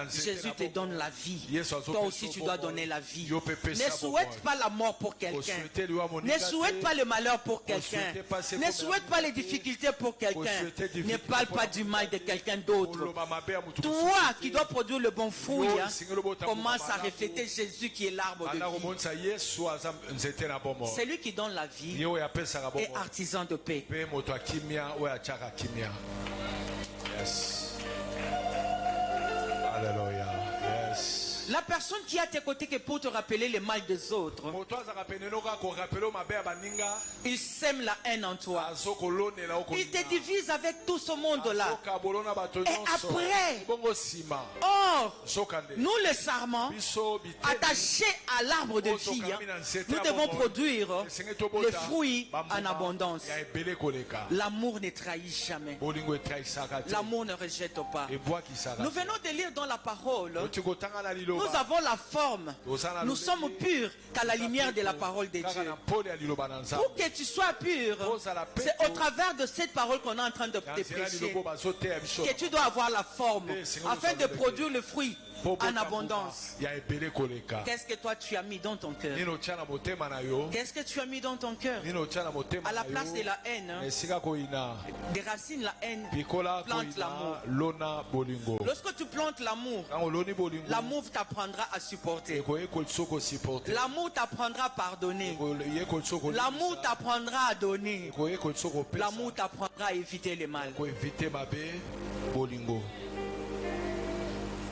Jésus te donne la vie. Toi aussi, tu dois donner la vie. Ne souhaite pas la mort pour quelqu'un. Ne souhaite pas le malheur pour quelqu'un. Ne souhaite pas les difficultés pour quelqu'un. Ne parle pas du mal de quelqu'un d'autre. Toi qui dois produire le bon fruit, commence à refléter Jésus qui est l'arbre de vie. C'est lui qui donne la vie et artisan de paix. Yes. Alléluia. Yes. La personne qui est à tes côtés que pour te rappeler le mal des autres, il sème la haine en toi. Il te divise avec tout ce monde-là. Et après, nous les sarments, attachés à l'arbre de vie, nous devons produire les fruits en abondance. L'amour ne trahit jamais. L'amour ne rejette pas. Nous venons de lire dans la parole. Nous avons la forme. Nous sommes purs qu'à la lumière de la parole de Dieu. Pour que tu sois pur, c'est au travers de cette parole qu'on est en train de te prêcher que tu dois avoir la forme afin de produire le fruit en abondance. Qu'est-ce que toi tu as mis dans ton cœur? Qu'est-ce que tu as mis dans ton cœur? À la place de la haine, des racines la haine, plante l'amour. Lorsque tu plantes l'amour, l'amour t'apprendra à supporter. L'amour t'apprendra à pardonner. L'amour t'apprendra à donner. L'amour t'apprendra à éviter le mal.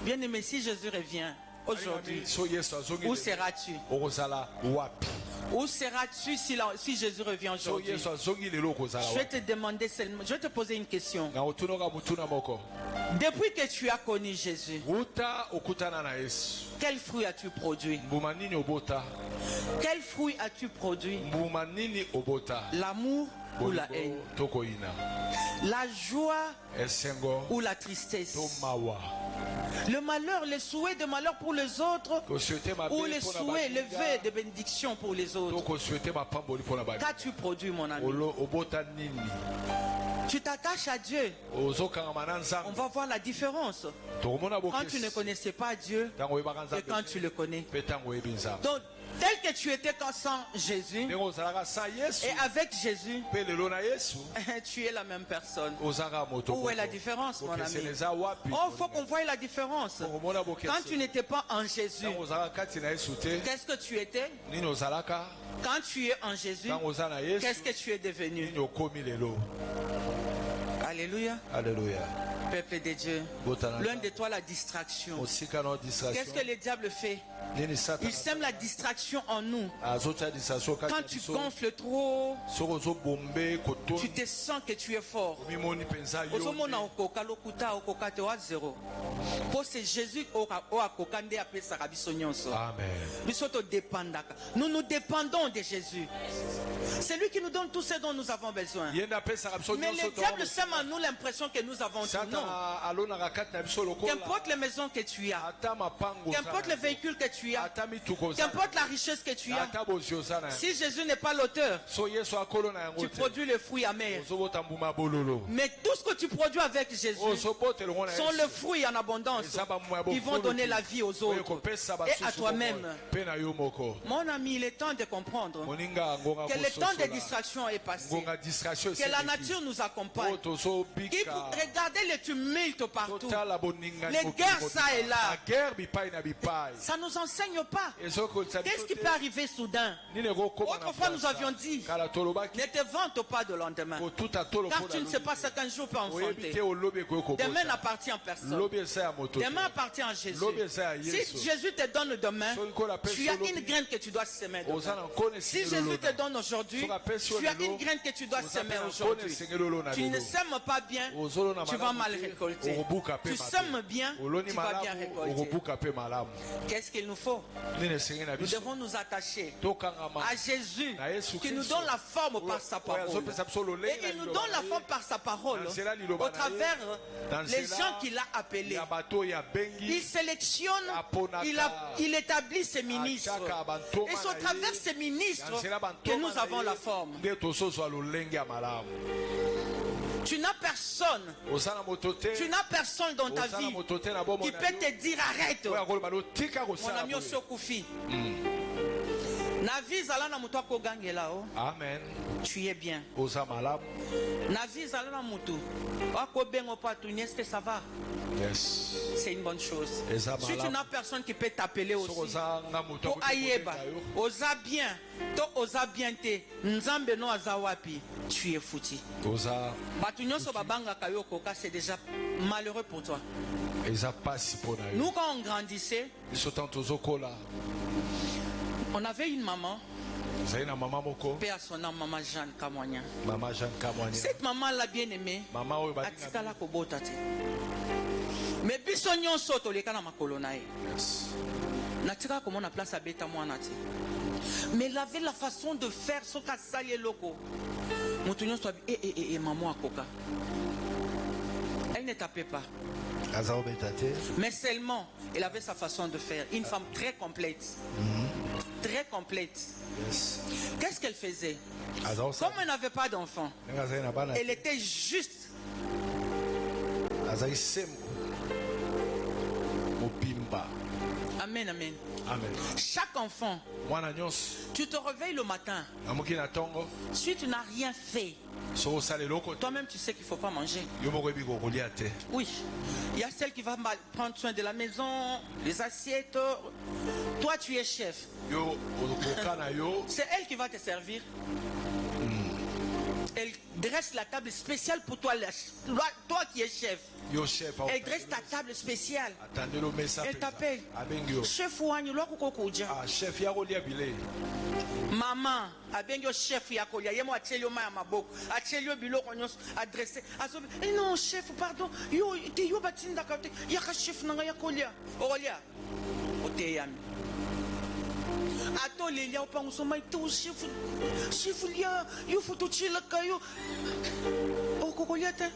Bien-aimé, si Jésus revient aujourd'hui, où seras-tu? Où seras-tu si Jésus revient aujourd'hui? Je vais te demander seulement, je vais te poser une question. Depuis que tu as connu Jésus, quel fruit as-tu produit? Quel fruit as-tu produit? L'amour ou la haine? La joie ou la tristesse? Le malheur, le souhait de malheur pour les autres ou le souhait, le vœu de bénédiction pour les autres? Qu'as-tu produit, mon ami? Tu t'attaches à Dieu. On va voir la différence quand tu ne connaissais pas Dieu et quand tu le connais. Donc, tel que tu étais sans Jésus et avec Jésus, tu es la même personne. Où est la différence, mon ami? Oh, il faut qu'on voie la différence. Quand tu n'étais pas en Jésus, qu'est-ce que tu étais? Quand tu es en Jésus, qu'est-ce que tu es devenu? Alléluia. Alléluia. Peuple de Dieu, loin de toi la distraction. Qu'est-ce que le diable fait? Il sème la distraction en nous. Quand tu gonfles trop, tu te sens que tu es fort. C'est Jésus nous nous dépendons de Jésus. C'est lui qui nous donne tout ce dont nous avons besoin. Mais le diable sème en nous l'impression que nous avons tout. Qu'importe les maisons que tu as, qu'importe le véhicule que tu as, qu'importe la richesse que tu as, si Jésus n'est pas l'auteur, tu produis le fruit amer. Mais tout ce que tu produis avec Jésus sont le fruit en abondance. Ils vont donner la vie aux autres et à toi-même. Mon ami, il est temps de comprendre que le temps de distraction est passé. Que la nature nous accompagne. Regardez les tumultes partout. Les guerres ça et là. Ça ne nous enseigne pas. Qu'est-ce qui peut arriver soudain? Autrefois nous avions dit, ne te vante pas de lendemain. Car tu ne sais pas ce qu'un jour peut enfanter. Demain n'appartient à personne. Demain appartient à Jésus. Si Jésus te donne demain, tu as une graine que tu dois semer demain. Si Jésus te donne aujourd'hui, tu as une graine que tu dois semer aujourd'hui. Tu ne sèmes pas bien, tu vas mal récolter. Tu sèmes bien, tu vas bien récolter. Qu'est-ce qu'il nous faut? Nous devons nous attacher à Jésus qui nous donne la forme par sa parole. Et il nous donne la forme par sa parole au travers les gens qu'il a appelés. Il sélectionne, il établit ses ministres. Et c'est au travers de ces ministres que nous avons la forme. Tu n'as personne. Tu n'as personne dans ta vie qui peut te dire arrête. Mon ami Osokoufi. Navi zalana mutu akogangela o. Amen. Tu es bien. Navi zalana mutu akobengo patuni, est-ce que ça va? Yes. C'est une bonne chose. Si tu n'as personne qui peut t'appeler aussi pour ayeba, osa bien, to osa bien te, nzambe no azawapi, tu es foutu. Batunyo so babanga kayoko ka, c'est déjà malheureux pour toi. Nous quand on grandissait, on avait une maman. Paix à son nom, maman Jeanne Kamwanya. Cette maman l'a bien aimée. Atikala kobota te. Mais bisonyon soto le kana makolo nae. Natika comment on a place à beta mwana te. Mais il avait la façon de faire ce qu'a sali loko. Mutunyo soit maman akoka. Elle ne tapait pas. Mais seulement, elle avait sa façon de faire. Une femme très complète. Très complète. Yes. Qu'est-ce qu'elle faisait? Comme elle n'avait pas d'enfant, elle était juste. Amen, amen. Amen. Chaque enfant, tu te réveilles le matin. Si tu n'as rien fait, toi-même tu sais qu'il ne faut pas manger. Oui. Il y a celle qui va prendre soin de la maison, les assiettes. Toi tu es chef. C'est elle qui va te servir. Elle dresse la table spéciale pour toi, toi qui es chef. Elle dresse ta table spéciale. Elle t'appelle. Chef Ouani, chef Yagolia. Maman, abengyo chef Yagolia. Yemo atelio ma maboko. Atelio bilo konyos adressé. Eh non, chef, pardon. Yo batinda kate. Yaka chef nanga Yagolia. Olia. Oteyami. Ato lelia upang usomay to chef lia yo foto chila kayo o kokolyata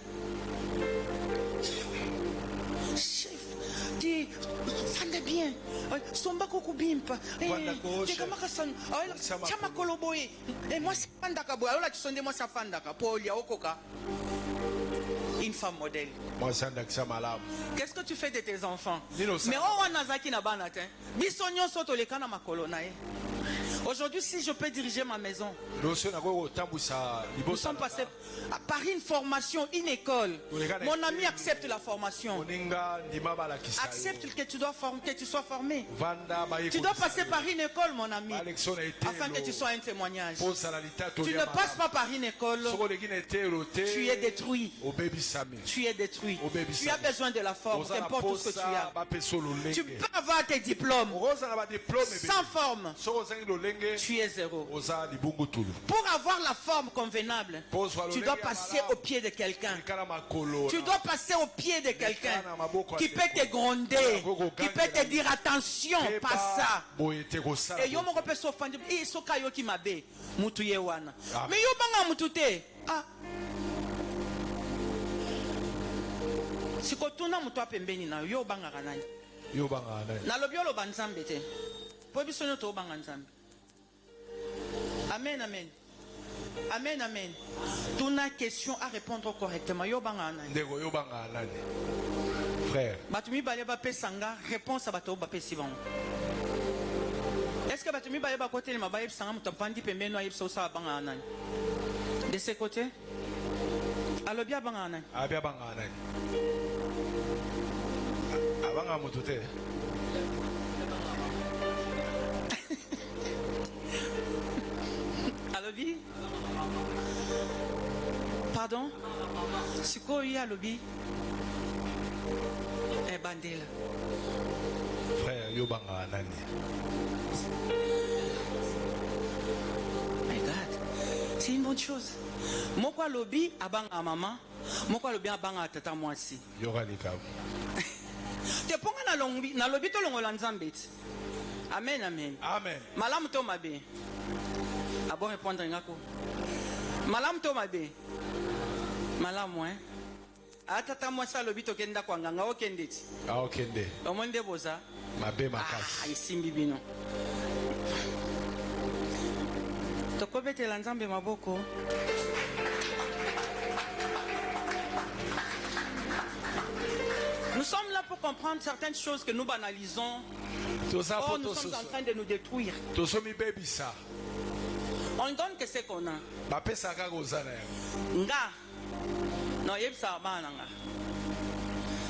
chef di fanda bien somba kokubimpa te kama kasan chama koloboy moi c'est fanda ka boy ala tsonde moi ça fanda ka polia okoka. Une femme modèle. Qu'est-ce que tu fais de tes enfants? Mais on a zaki na banatin. Bisonyo soto le kana makolo nae. Aujourd'hui, si je peux diriger ma maison, nous sommes passés par une formation, une école. Mon ami accepte la formation. Accepte que tu dois former, que tu sois formé. Tu dois passer par une école, mon ami, afin que tu sois un témoignage. Tu ne passes pas par une école, tu es détruit. Tu es détruit. Tu as besoin de la forme, qu'importe tout ce que tu as. Tu peux avoir tes diplômes sans forme. Tu es zéro. Pour avoir la forme convenable, tu dois passer au pied de quelqu'un. Tu dois passer au pied de quelqu'un qui peut te gronder, qui peut te dire attention, pas ça. Et yo mo ko so fandi e so kayo ki mabe mutu ye wana. Mais yo banga mutu te. Ah. sikotuna mutu apembeni na yo bangaka nani Yo banga nani. nalobi oloba nzambe te po biso nyoto obanga nzambe. Amen, amen. Amen, amen. Tuna question à répondre correctement. Yo banga nani. Ndeko yo banga nani. Frère. Batumi bale ba pesanga réponse à bato ba pesiban. Est-ce que batumi bale ba côté le mabaye sanga mutu pandi pembeni no yipso sa banga nani. De ce côté alo bia banga nani. Abia banga nani. Abanga mutu te. Alobi? Pardon? C'est quoi il y a lobby? Eh bandela. Frère, yo banga nani. My God. C'est une bonne chose. Moi quoi lobby abanga maman, moi quoi lobby abanga tata moi si. Yo galika. Te ponga na lobby to longola nzambe. Amen, amen. Amen. Malamu to mabe. Abo répondre ngako. Malamu to mabe. Malamu hein. Atata moi ça lobby to kenda kwa nganga okendeti. Ah okende. Omonde boza. Mabe makasi. Ah, isimbi bino. Tokobetela nzambe maboko. Nous sommes là pour comprendre certaines choses que nous banalisons. Or, nous sommes en train de nous détruire. On donne que c'est qu'on a. Nga. Non, yebsa bananga.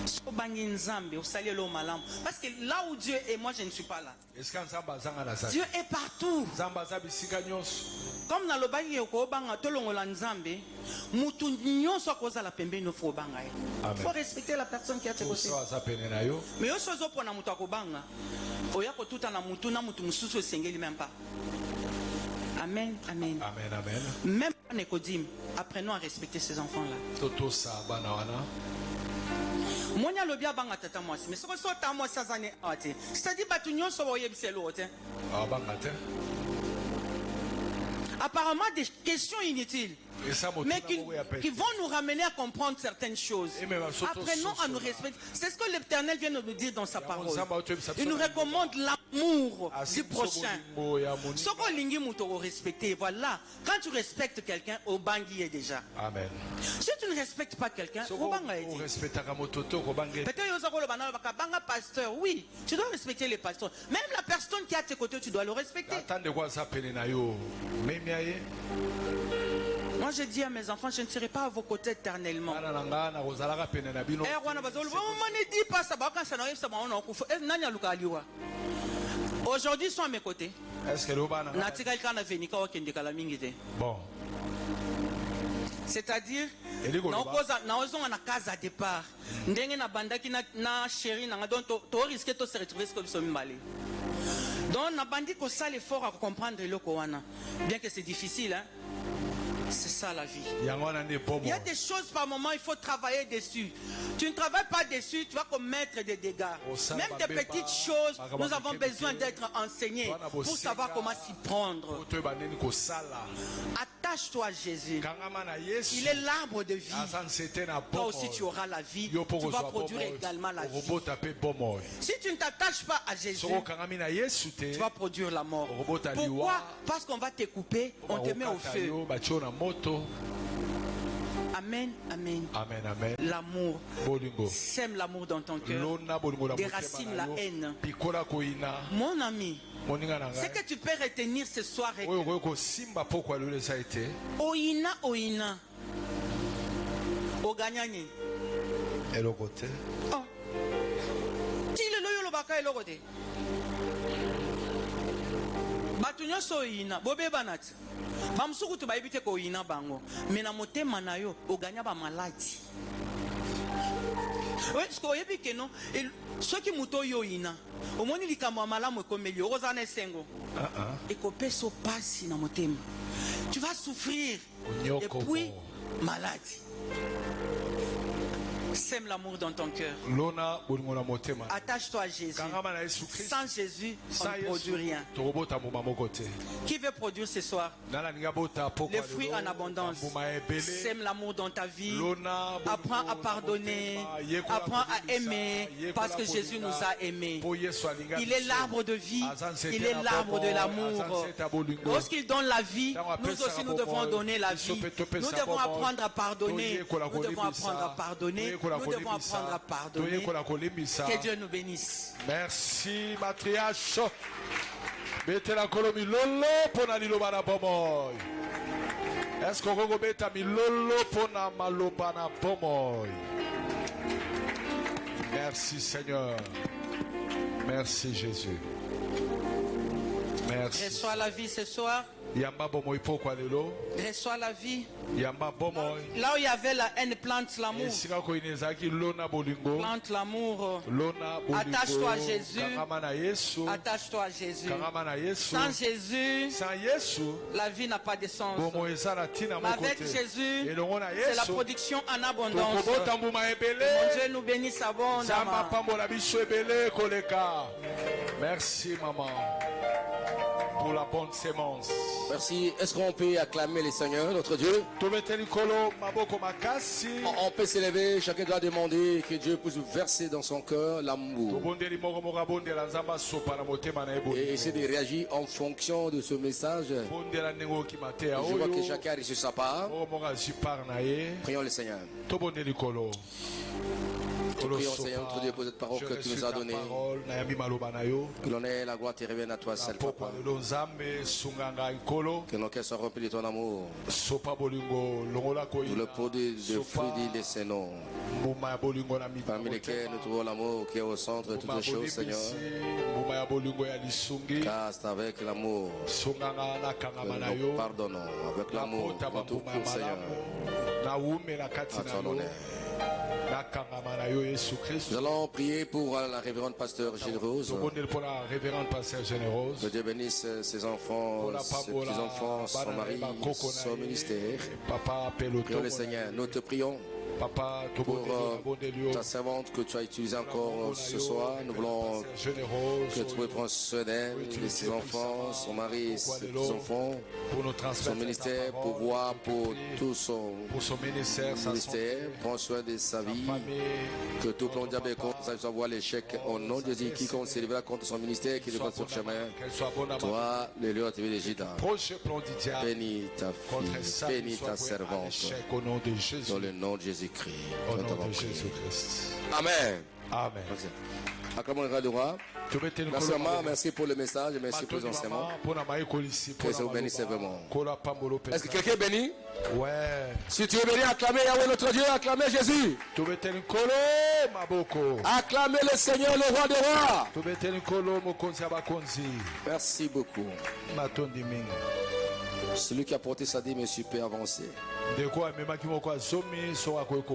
Sobangi nzambe, osali lo malam. Parce que là où Dieu est, moi je ne suis pas là. Dieu est partout. Comme dans le bagi yoko banga tolongola nzambe, mutu nyonso akozala pembeni no fo banga. Il faut respecter la personne qui est à tes côtés. Mais yo sozo pona mutu akobanga. Oya ko tuta na mutu mususu esengeli même pas. Amen, amen. Amen, amen. Même en Écodim, apprenons à respecter ces enfants-là. Monia lobia banga tata moi, mais ce que ça t'a moi ça zane ate. C'est-à-dire batu nyonso bo yebiselo te. Ah banga te. Apparemment des questions inutiles, mais qui vont nous ramener à comprendre certaines choses. Apprenons à nous respecter. C'est ce que l'Éternel vient de nous dire dans sa parole. Il nous recommande l'amour du prochain. Ce qu'on lingi muto respecter, voilà. Quand tu respectes quelqu'un, au bangi est déjà. Amen. Si tu ne respectes pas quelqu'un, au banga est peut-être banga pasteur, oui, tu dois respecter les pasteurs. Même la personne qui est à tes côtés, tu dois le respecter. Moi je dis à mes enfants, je ne serai pas à vos côtés éternellement. Aujourd'hui ils sont à mes côtés. Bon. C'est-à-dire, na casa départ. Ndenge na bandaki na chéri na donc to risque de se retrouver comme ça mbali. Donc na bandi ko ça l'effort à comprendre le koana. Bien que c'est difficile hein. C'est ça la vie. Il y a des choses par moment, il faut travailler dessus. Tu ne travailles pas dessus, tu vas commettre des dégâts. Même des petites choses, nous avons besoin d'être enseignés pour savoir comment s'y prendre. Attache-toi à Jésus. Il est l'arbre de vie. Toi aussi tu auras la vie. Tu vas produire également la vie. Si tu ne t'attaches pas à Jésus, tu vas produire la mort. Pourquoi? Parce qu'on va te couper, on te met au feu. Amen, amen. Amen, amen. L'amour. Sème l'amour dans ton cœur. Déracine la haine. Mon ami, ce que tu peux retenir ce soir est Oina, Oina. Oganyani. Elogote. Oh. Tile lo yolo baka elogote. Batunyo so Oina. Bobe banat. Bamsuku tu baibite ko ina bango mena motema na yo oganya ba maladi. Oui, ce qu'on yebi que non ceux qui muto yo ina omoni likamwa malamu ekomeli ozana esengo et ko peso pasi na motema tu vas souffrir et puis maladie. Sème l'amour dans ton cœur. Attache-toi à Jésus. Sans Jésus, on ne produit rien. Qui veut produire ce soir les fruits en abondance? Sème l'amour dans ta vie. Apprends à pardonner. Apprends à aimer parce que Jésus nous a aimés. Il est l'arbre de vie. Il est l'arbre de l'amour. Lorsqu'il donne la vie, nous aussi nous devons donner la vie. Nous devons apprendre à pardonner. Nous devons apprendre à pardonner. Nous devons apprendre à pardonner. Que Dieu nous bénisse. Merci, matriarche. Betela kolomi lolo pona liloba na bomoy. Est-ce qu'on va mettre milolo pona maloba na bomoy? Merci Seigneur. Merci Jésus. Merci. Reçois la vie ce soir. Reçois la vie. Là où il y avait la haine, plante l'amour. Plante l'amour. Attache-toi à Jésus. Attache-toi à Jésus. Sans Jésus, la vie n'a pas de sens. Avec Jésus, c'est la production en abondance. Mon Dieu nous bénisse abondamment. Merci maman pour la bonne sémence. Merci. Est-ce qu'on peut acclamer le Seigneur, notre Dieu? On peut s'élever, chacun doit demander que Dieu puisse verser dans son cœur l'amour. Et essayer de réagir en fonction de ce message. Je vois que chacun a reçu sa part. Prions le Seigneur. Prions Seigneur, notre Dieu, pour cette parole que tu nous as donnée. Que l'honneur et la gloire te reviennent à toi seul, Papa. Que nos cœurs soient remplis de ton amour. Nous le produit de fruits de ces noms. Parmi lesquels nous trouvons l'amour qui est au centre de toutes les choses, Seigneur. Car c'est avec l'amour que nous pardonnons. Avec l'amour de tout pour Seigneur. À ton honneur. Nous allons prier pour la révérende pasteur Générose. Que Dieu bénisse ses enfants, ses petits-enfants, son mari, son ministère. Prions le Seigneur. Nous te prions pour ta servante que tu as utilisée encore ce soir. Nous voulons que tu prennes soin d'elle, de ses enfants, son mari, ses petits-enfants, son ministère, pour voir pour tout son ministère. Prends soin de sa vie. Que tout plan diable soit voir l'échec au nom de Jésus. Quiconque s'élèvera contre son ministère, qui devra sur le chemin. Toi, le lieu de TV de Gita. Bénis ta fille, bénis ta servante. Dans le nom de Jésus-Christ. Amen. Amen. Acclamons le roi. Merci maman, merci pour le message, merci pour les enseignements. Que ça vous bénisse vraiment. Est-ce que quelqu'un est béni? Ouais. Si tu es béni, acclamez Yahweh notre Dieu, acclamez Jésus. Acclamez le Seigneur, le roi des rois. Merci beaucoup. Celui qui a porté sa dîme peut avancer.